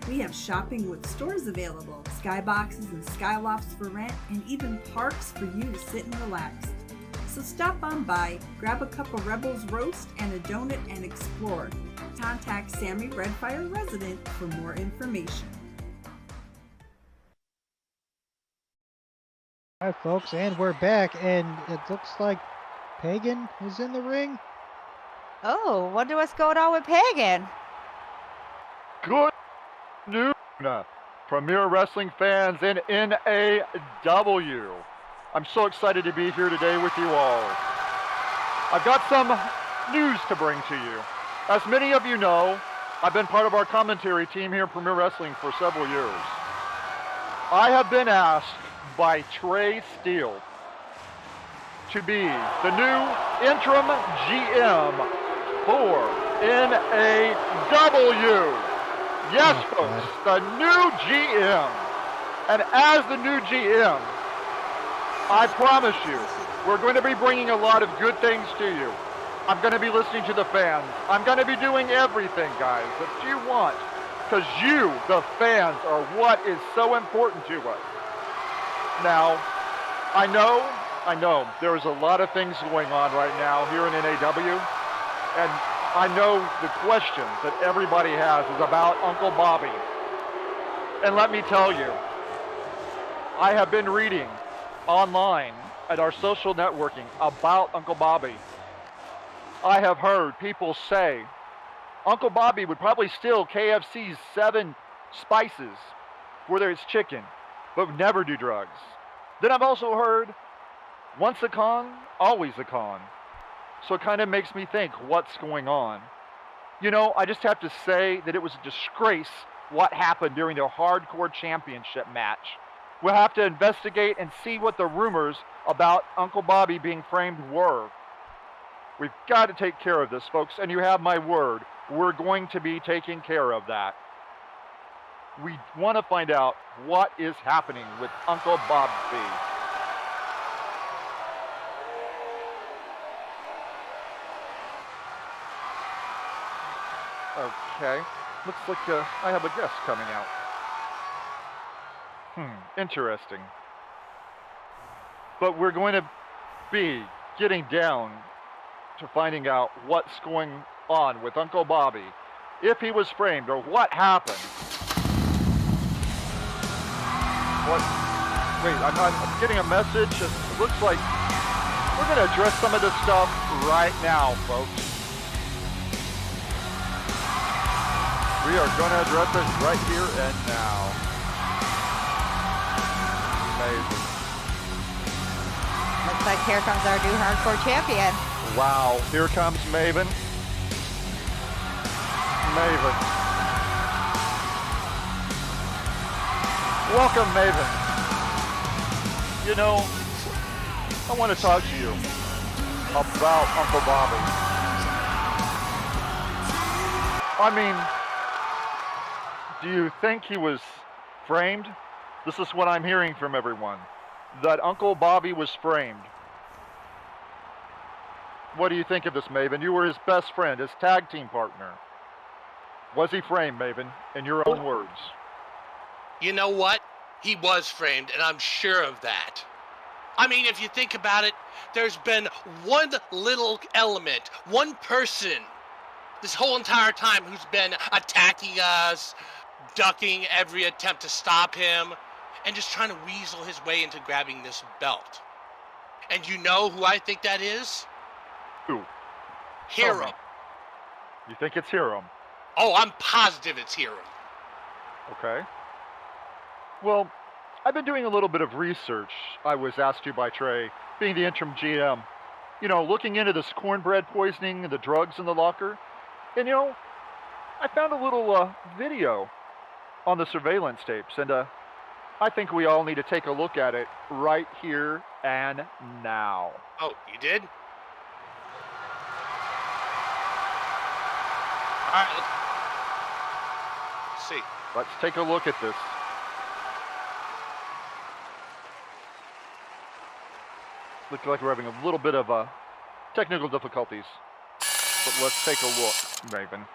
Speaker 6: We have shopping with stores available, skyboxes and skylofts for rent, and even parks for you to sit and relax. So stop on by, grab a cup of Rebels Roast and a donut and explore. Contact Sammy Redfire Resident for more information.
Speaker 1: Hi, folks, and we're back, and it looks like Pagan is in the ring.
Speaker 2: Oh, wonder what's going on with Pagan.
Speaker 10: Good noon, Premier Wrestling fans in NAW. I'm so excited to be here today with you all. I've got some news to bring to you. As many of you know, I've been part of our commentary team here at Premier Wrestling for several years. I have been asked by Trey Steele to be the new interim GM for NAW. Yes, folks, the new GM. And as the new GM, I promise you, we're going to be bringing a lot of good things to you. I'm going to be listening to the fans. I'm going to be doing everything, guys, that you want. Because you, the fans, are what is so important to us. Now, I know there's a lot of things going on right now here in NAW, and I know the questions that everybody has is about Uncle Bobby. And let me tell you, I have been reading online at our social networking about Uncle Bobby. I have heard people say Uncle Bobby would probably steal KFC's 7 spices for their chicken, but would never do drugs. Then I've also heard, once a con, always a con. So it kind of makes me think, what's going on? You know, I just have to say that it was a disgrace what happened during their hardcore championship match. We'll have to investigate and see what the rumors about Uncle Bobby being framed were. We've got to take care of this, folks, and you have my word. We're going to be taking care of that. We want to find out what is happening with Uncle Bobby. Okay, looks like I have a guest coming out. Interesting. But we're going to be getting down to finding out what's going on with Uncle Bobby. if he was framed or what happened. What? Wait, I'm getting a message. It looks like we're going to address some of this stuff right now, folks. We are going to address it right here and now. Amazing.
Speaker 2: Looks like here comes our new hardcore champion.
Speaker 10: Wow, here comes Maven. Maven. Welcome, Maven. You know, I want to talk to you about Uncle Bobby. I mean, do you think he was framed? This is what I'm hearing from everyone, that Uncle Bobby was framed. What do you think of this, Maven? You were his best friend, his tag team partner. Was he framed, Maven, in your own words?
Speaker 11: You know what? He was framed, and I'm sure of that. I mean, if you think about it, there's been one little element, one person, this whole entire time who's been attacking us, ducking every attempt to stop him, and just trying to weasel his way into grabbing this belt. And you know who I think that is?
Speaker 10: Who?
Speaker 11: Hero.
Speaker 10: You think it's Hero?
Speaker 11: Oh, I'm positive it's Hero.
Speaker 10: Okay. Well, I've been doing a little bit of research. I was asked to by Trey, being the interim GM. You know, looking into this cornbread poisoning and the drugs in the locker. And, you know, I found a little video on the surveillance tapes. And I think we all need to take a look at it right here and now.
Speaker 11: Oh, you did? All right, let's see.
Speaker 10: Let's take a look at this. Looks like we're having a little bit of technical difficulties. But let's take a look, Raven.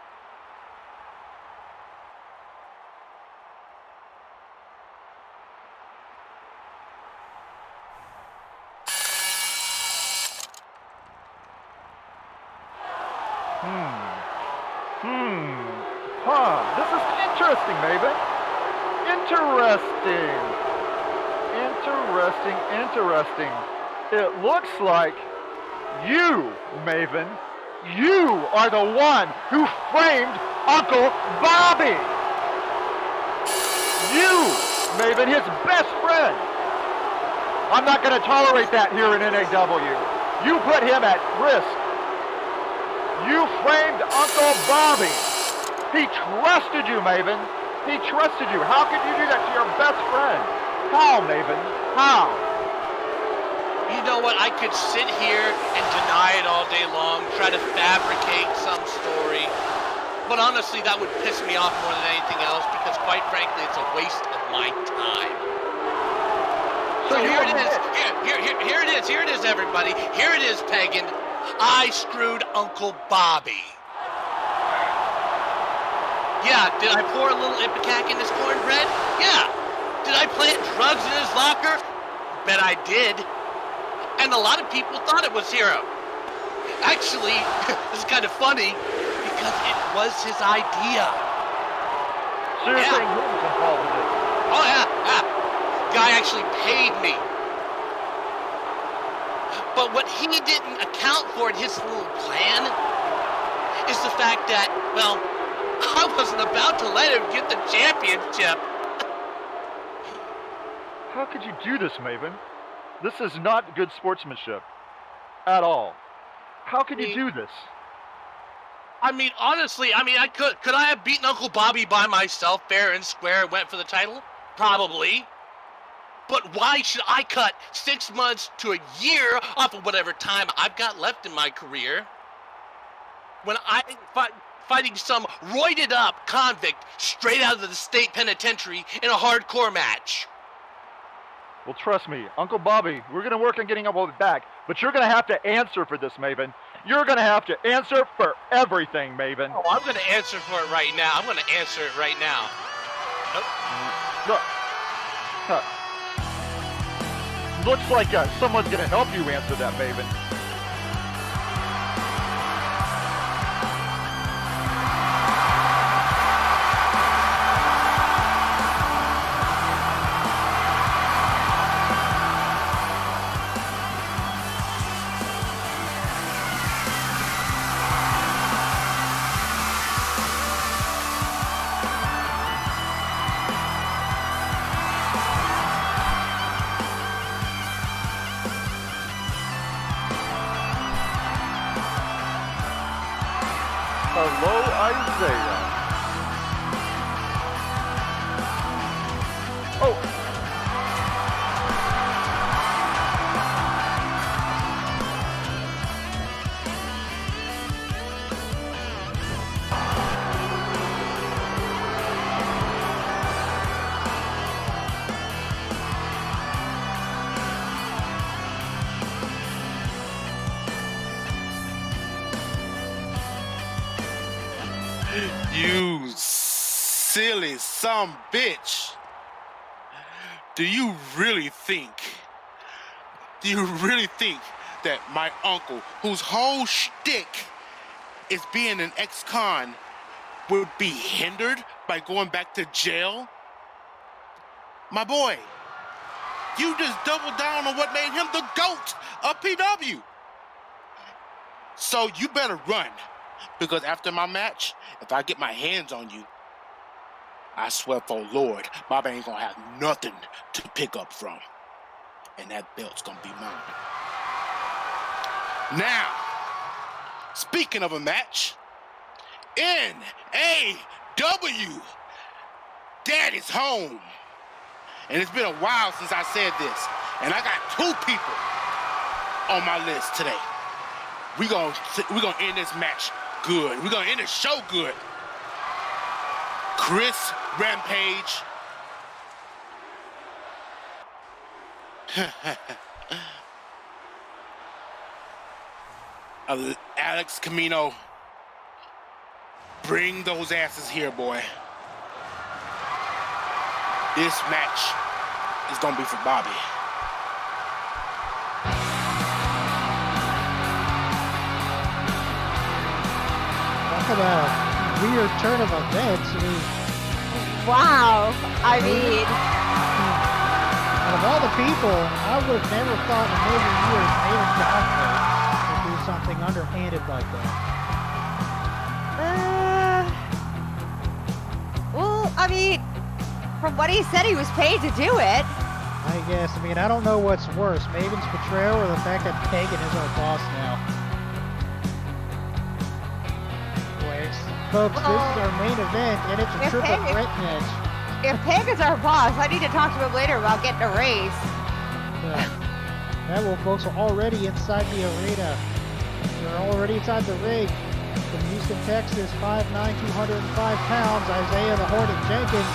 Speaker 10: This is interesting, Maven. Interesting. It looks like you, Maven, you are the one who framed Uncle Bobby. You, Maven, his best friend. I'm not going to tolerate that here in NAW. You put him at risk. You framed Uncle Bobby. He trusted you, Maven. He trusted you. How could you do that to your best friend? How, Maven? How?
Speaker 11: You know what? I could sit here and deny it all day long, try to fabricate some story. But honestly, that would piss me off more than anything else because, quite frankly, it's a waste of my time. So here it is. Here it is, everybody. Here it is, Pagan. I screwed Uncle Bobby. Yeah, did I pour a little Ipecac in his cornbread? Yeah. Did I plant drugs in his locker? Bet I did. And a lot of people thought it was Hero. Actually, this is kind of funny because it was his idea.
Speaker 10: So you're saying he was involved in this?
Speaker 11: Oh, yeah. Guy actually paid me. But what he didn't account for in his little plan is the fact that, well, I wasn't about to let him get the championship.
Speaker 10: How could you do this, Maven? This is not good sportsmanship. At all. How could you do this?
Speaker 11: I mean, honestly, could I have beaten Uncle Bobby by myself, fair and square, and went for the title? Probably. But why should I cut 6 months to a year off of whatever time I've got left in my career when I'm fighting some roided up convict straight out of the state penitentiary in a hardcore match?
Speaker 10: Well, trust me, Uncle Bobby, we're going to work on getting Uncle Bobby back, but you're going to have to answer for this, Maven. You're going to have to answer for everything, Maven.
Speaker 11: Oh, I'm going to answer for it right now. I'm going to answer it right now.
Speaker 10: Look. Looks like someone's going to help you answer that, Maven. Hello, Isaiah. Oh.
Speaker 12: You silly some bitch. Do you really think that my uncle, whose whole shtick is being an ex-con, would be hindered by going back to jail? My boy, you just doubled down on what made him the GOAT of PW. So you better run, because after my match, if I get my hands on you, I swear for Lord, Bobby ain't gonna have nothing to pick up from. And that belt's gonna be mine. Now, speaking of a match, NAW, Daddy's home. And it's been a while since I said this. And I got 2 people on my list today. We're gonna end this match good. We're gonna end the show good. Chris Rampage. Alex Camino. Bring those asses here, boy. This match is gonna be for Bobby.
Speaker 1: Talk about a weird turn of events. I mean,
Speaker 2: Wow. I mean,
Speaker 1: out of all the people, I would have never thought in a million years Nathan Dante would do something underhanded like that.
Speaker 2: well, I mean, from what he said, he was paid to do it.
Speaker 1: I guess. I mean, I don't know what's worse, Maven's betrayal or the fact that Pagan is our boss now. Anyways, folks, this is our main event, and it's a
Speaker 2: if
Speaker 1: triple
Speaker 2: Pagan-
Speaker 1: threat match.
Speaker 2: If Pagan's our boss, I need to talk to him later about getting a raise.
Speaker 1: That will, folks, are already inside the arena. They're already inside the ring. From Houston, Texas, 5'9", 205 pounds, Isaiah the Hornet Jenkins.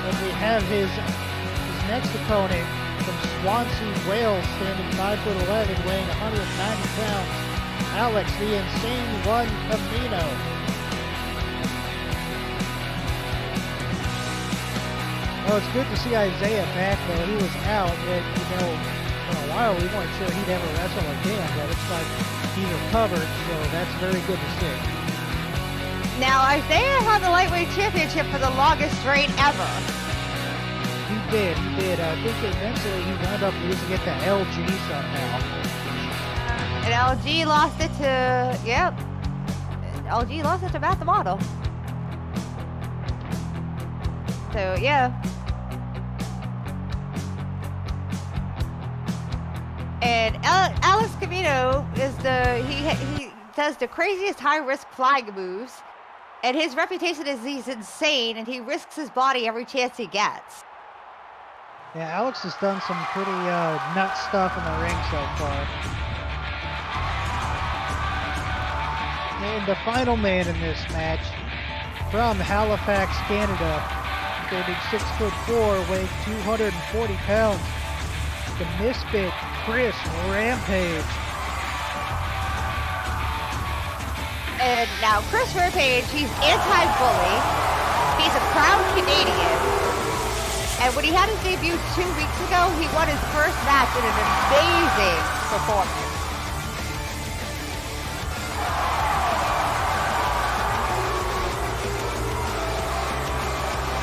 Speaker 1: And we have his next opponent from Swansea, Wales, standing 5'11", weighing 190 pounds, Alex the Insane One Camino. Well, it's good to see Isaiah back, though. He was out, and, for a while we weren't sure he'd ever wrestle again, but it's like he recovered, so that's very good to see.
Speaker 2: Now, Isaiah had the lightweight championship for the longest reign ever.
Speaker 1: He did. I think eventually he wound up losing it to LG somehow.
Speaker 2: And LG lost it to, LG lost it to Matt the Model. So, yeah. And Alex Camino is he does the craziest high-risk flying moves. And his reputation is he's insane, and he risks his body every chance he gets.
Speaker 1: Yeah, Alex has done some pretty nuts stuff in the ring so far. And the final man in this match, from Halifax, Canada, standing 6'4", weighing 240 pounds, the Misfit Chris Rampage.
Speaker 2: And now Chris Rampage, he's anti-bully. He's a proud Canadian. And when he had his debut 2 weeks ago, he won his first match in an amazing performance.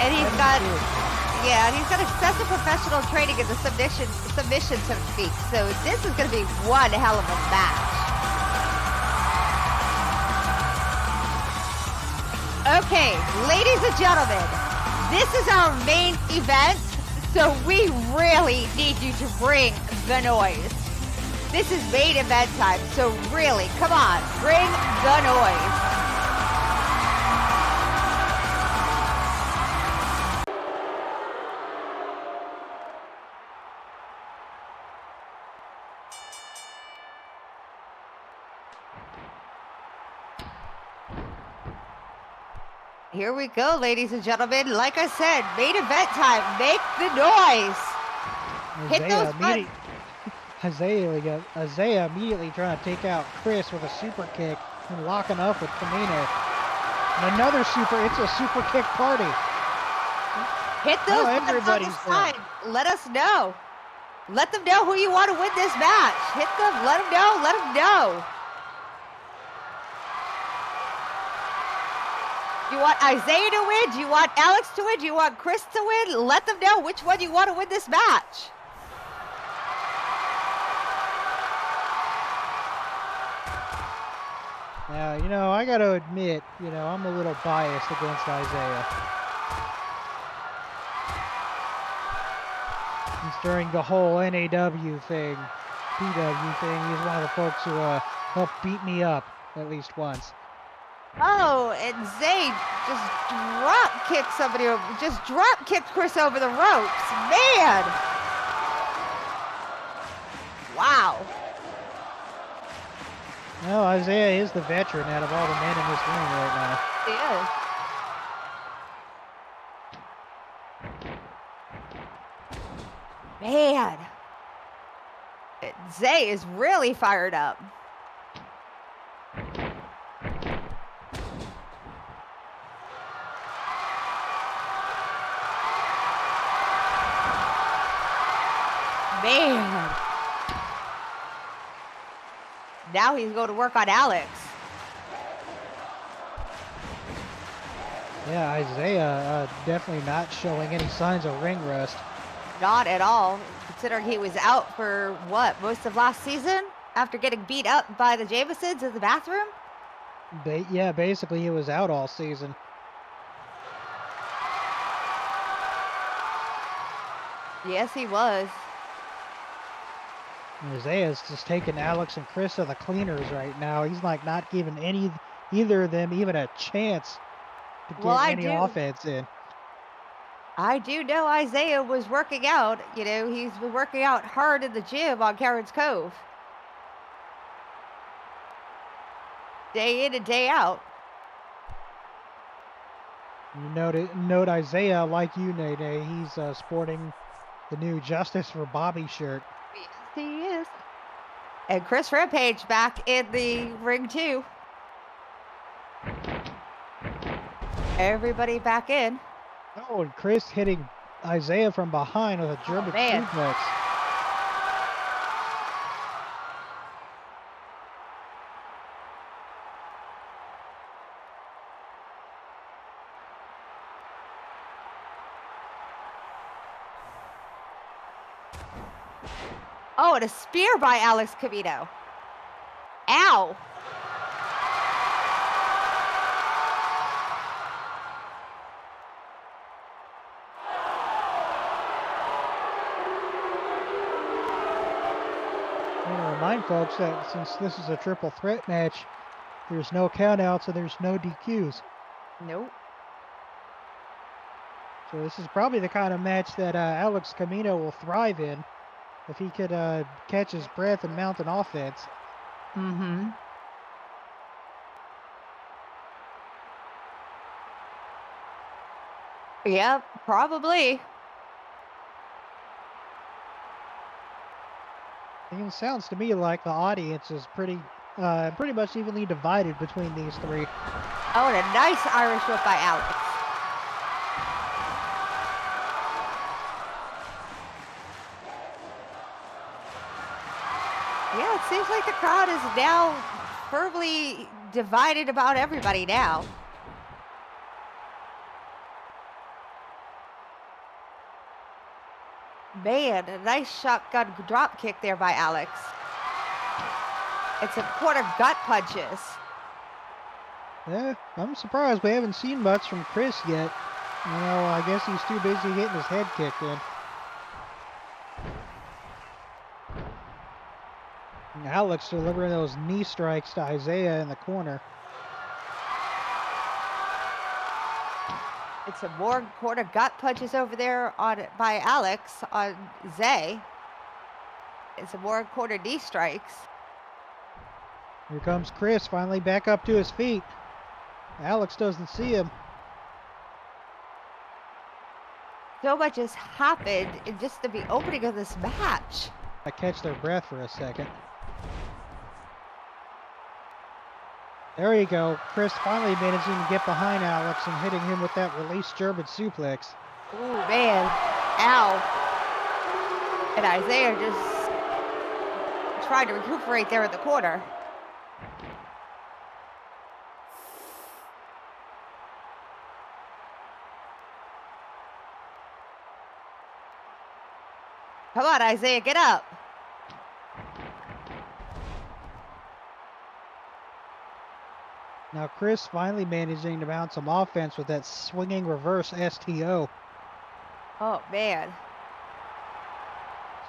Speaker 2: And he's got extensive professional training in the submission, so to speak. So this is going to be one hell of a match. Okay, ladies and gentlemen, this is our main event, so we really need you to bring the noise. This is main event time, so really, come on, bring the noise. Here we go, ladies and gentlemen. Like I said, main event time. Make the noise. Hit those buttons.
Speaker 1: Isaiah immediately trying to take out Chris with a super kick and locking up with Camino. And another it's a super kick party.
Speaker 2: Hit those buttons on the side. Let us know. Let them know who you want to win this match. Hit them. Let them know. Let them know. Do you want Isaiah to win? Do you want Alex to win? Do you want Chris to win? Let them know which one you want to win this match.
Speaker 1: Now, I got to admit, I'm a little biased against Isaiah. Since during the whole NAW thing, PW thing, he's one of the folks who helped beat me up at least once.
Speaker 2: Oh, and Zay just drop kicked somebody over. Just drop kicked Chris over the ropes. Man! Wow.
Speaker 1: No, Isaiah is the veteran out of all the men in this ring right
Speaker 2: now. He is. Man. Zay is really fired up. Man. Now he's going to work on Alex.
Speaker 1: Yeah, Isaiah definitely not showing any signs of ring rust.
Speaker 2: Not at all, considering he was out for, most of last season? After getting beat up by the Jamesons in the bathroom?
Speaker 1: Yeah, basically he was out all season.
Speaker 2: Yes, he was.
Speaker 1: Isaiah's just taking Alex and Chris to the cleaners right now. He's like not giving either of them even a chance to get any offense in.
Speaker 2: I do know Isaiah was working out. He's been working out hard in the gym on Karen's Cove. Day in and day out.
Speaker 1: You note Isaiah, like you, Nene, he's sporting the new Justice for Bobby shirt.
Speaker 2: Yes, he is. And Chris Rampage back in the ring too. Everybody back in.
Speaker 1: Oh, and Chris hitting Isaiah from behind with a German suplex.
Speaker 2: Oh, and a spear by Alex Camino. Ow.
Speaker 1: I want to remind folks that since this is a triple threat match, there's no countouts and there's no DQs.
Speaker 2: Nope.
Speaker 1: So this is probably the kind of match that Alex Camino will thrive in if he could catch his breath and mount an offense.
Speaker 2: Mm-hmm. Yep, probably.
Speaker 1: It sounds to me like the audience is pretty much evenly divided between these three.
Speaker 2: Oh, and a nice Irish whip by Alex. Yeah, it seems like the crowd is now firmly divided about everybody now. Man, a nice shotgun drop kick there by Alex. It's a quarter gut punches.
Speaker 1: Yeah, I'm surprised we haven't seen much from Chris yet. I guess he's too busy getting his head kicked in. And Alex delivering those knee strikes to Isaiah in the corner.
Speaker 2: It's some more quarter gut punches over there by Alex on Zay. And some more quarter knee strikes.
Speaker 1: Here comes Chris, finally back up to his feet. Alex doesn't see him.
Speaker 2: So much has happened in just the opening of this match.
Speaker 1: I catch their breath for a second. There you go. Chris finally managing to get behind Alex and hitting him with that release German suplex.
Speaker 2: Ooh, man. Ow. And Isaiah just tried to recuperate there in the corner. Come on, Isaiah, get up.
Speaker 1: Now Chris finally managing to mount some offense with that swinging reverse STO.
Speaker 2: Oh, man.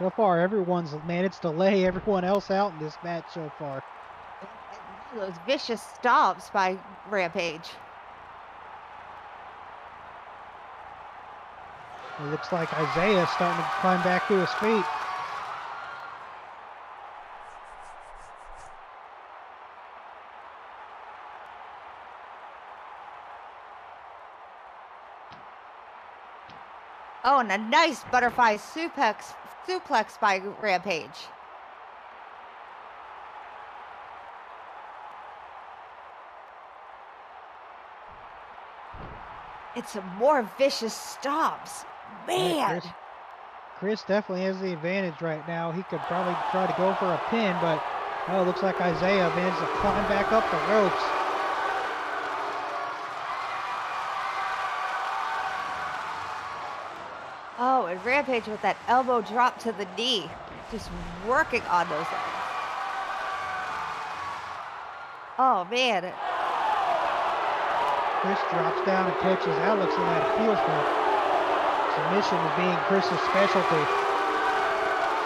Speaker 1: So far, everyone's managed to lay everyone else out in this match so far.
Speaker 2: And those vicious stomps by Rampage.
Speaker 1: It looks like Isaiah's starting to climb back to his feet.
Speaker 2: Oh, and a nice butterfly suplex by Rampage. It's some more vicious stomps. Man.
Speaker 1: Yeah, Chris definitely has the advantage right now. He could probably try to go for a pin, but oh, it looks like Isaiah managed to climb back up the ropes.
Speaker 2: Oh, and Rampage with that elbow drop to the knee. Just working on those legs. Oh, man.
Speaker 1: Chris drops down and catches Alex in that heel hook. Submission is being Chris's specialty.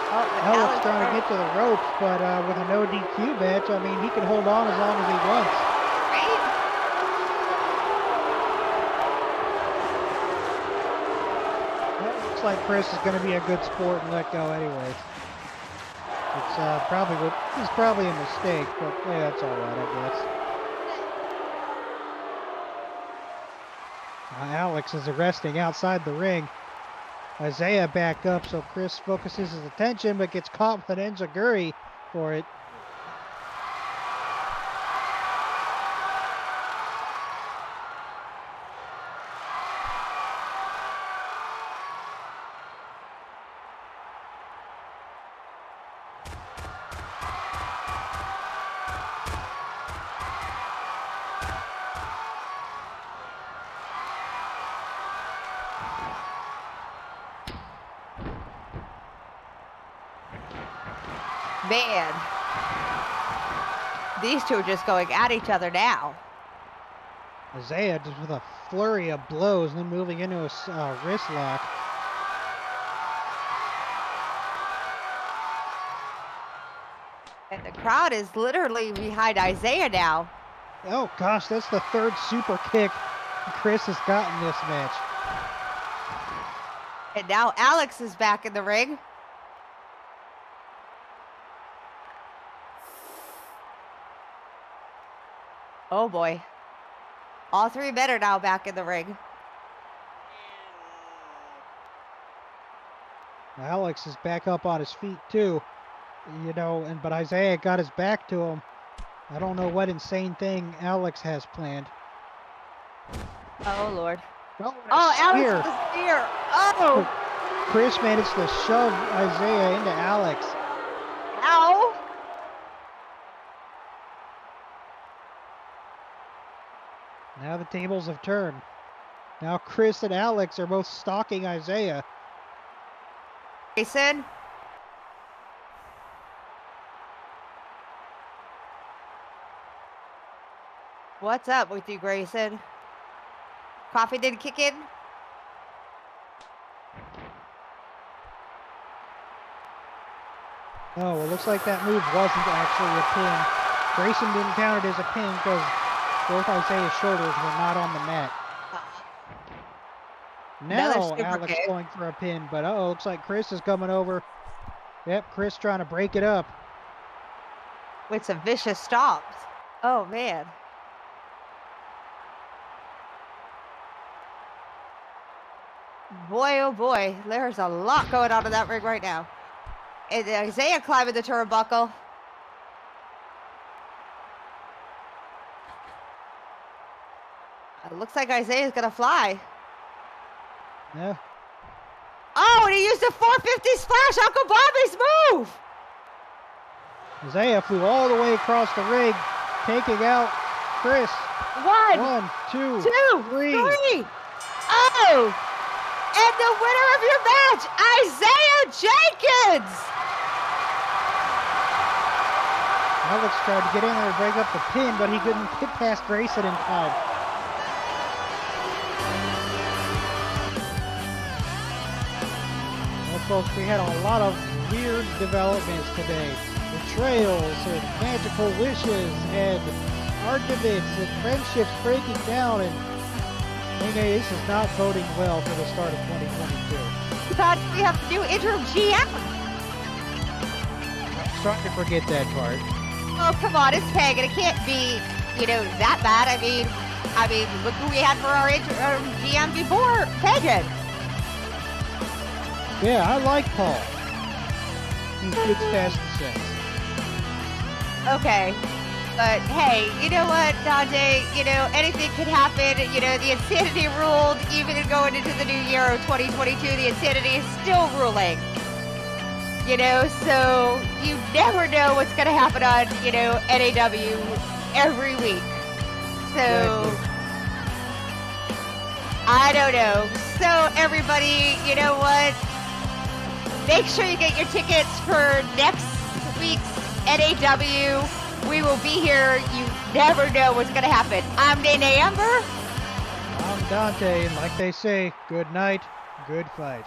Speaker 2: Oh,
Speaker 1: Alex trying to get to the ropes, but with a no DQ match, I mean, he can hold on as long as he wants.
Speaker 2: Right?
Speaker 1: Well, it looks like Chris is going to be a good sport and let go anyways. It's probably a mistake, but yeah, that's all right, I guess. Alex is arresting outside the ring. Isaiah back up, so Chris focuses his attention, but gets caught with an enziguri for it.
Speaker 2: Man. These two are just going at each other now.
Speaker 1: Isaiah just with a flurry of blows and then moving into a wrist lock.
Speaker 2: And the crowd is literally behind Isaiah now.
Speaker 1: Oh gosh, that's the third super kick Chris has gotten this match.
Speaker 2: And now Alex is back in the ring. Oh boy. All three men are now back in the ring.
Speaker 1: Alex is back up on his feet too. You know, but Isaiah got his back to him. I don't know what insane thing Alex has planned.
Speaker 2: Oh Lord.
Speaker 1: Oh,
Speaker 2: Alex with the spear. Oh!
Speaker 1: Chris managed to shove Isaiah into Alex.
Speaker 2: Ow!
Speaker 1: Now the tables have turned. Now Chris and Alex are both stalking Isaiah.
Speaker 2: Grayson? What's up with you, Grayson? Coffee didn't kick in?
Speaker 1: Oh, well, looks like that move wasn't actually a pin. Grayson didn't count it as a pin because both Isaiah's shoulders were not on the mat. Now Alex going for a pin, but uh-oh, looks like Chris is coming over. Yep, Chris trying to break it up.
Speaker 2: With some vicious stomps. Oh, man. Boy, oh boy, there's a lot going on in that ring right now. And Isaiah climbing the turnbuckle. It looks like Isaiah's gonna fly.
Speaker 1: Yeah.
Speaker 2: Oh, and he used a 450 splash, Uncle Bobby's move!
Speaker 1: Isaiah flew all the way across the ring, taking out Chris.
Speaker 2: One,
Speaker 1: 1, 2,
Speaker 2: two,
Speaker 1: 3.
Speaker 2: Oh! And the winner of your match, Isaiah Jenkins!
Speaker 1: Alex tried to get in there and break up the pin, but he couldn't get past Grayson in time. Well, folks, we had a lot of weird developments today. Betrayals and magical wishes and arguments and friendships breaking down, and this is not boding well for the start of 2022.
Speaker 2: But we have new interim GM.
Speaker 1: I'm starting to forget that part.
Speaker 2: Oh, come on, it's Pagan. It can't be, that bad. I mean, look who we had for our interim GM before Pagan.
Speaker 1: Yeah, I like Paul. He's good, fast, and sense.
Speaker 2: Okay. But hey, you know what, Dante? Anything could happen. The insanity ruled even going into the new year of 2022. The insanity is still ruling. So you never know what's going to happen on, NAW every week. So, I don't know. So everybody, you know what? Make sure you get your tickets for next week's NAW. We will be here. You never know what's going to happen. I'm Nene Amber.
Speaker 1: I'm Dante, and like they say, good night, good fight.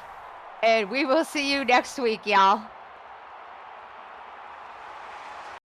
Speaker 2: And we will see you next week, y'all.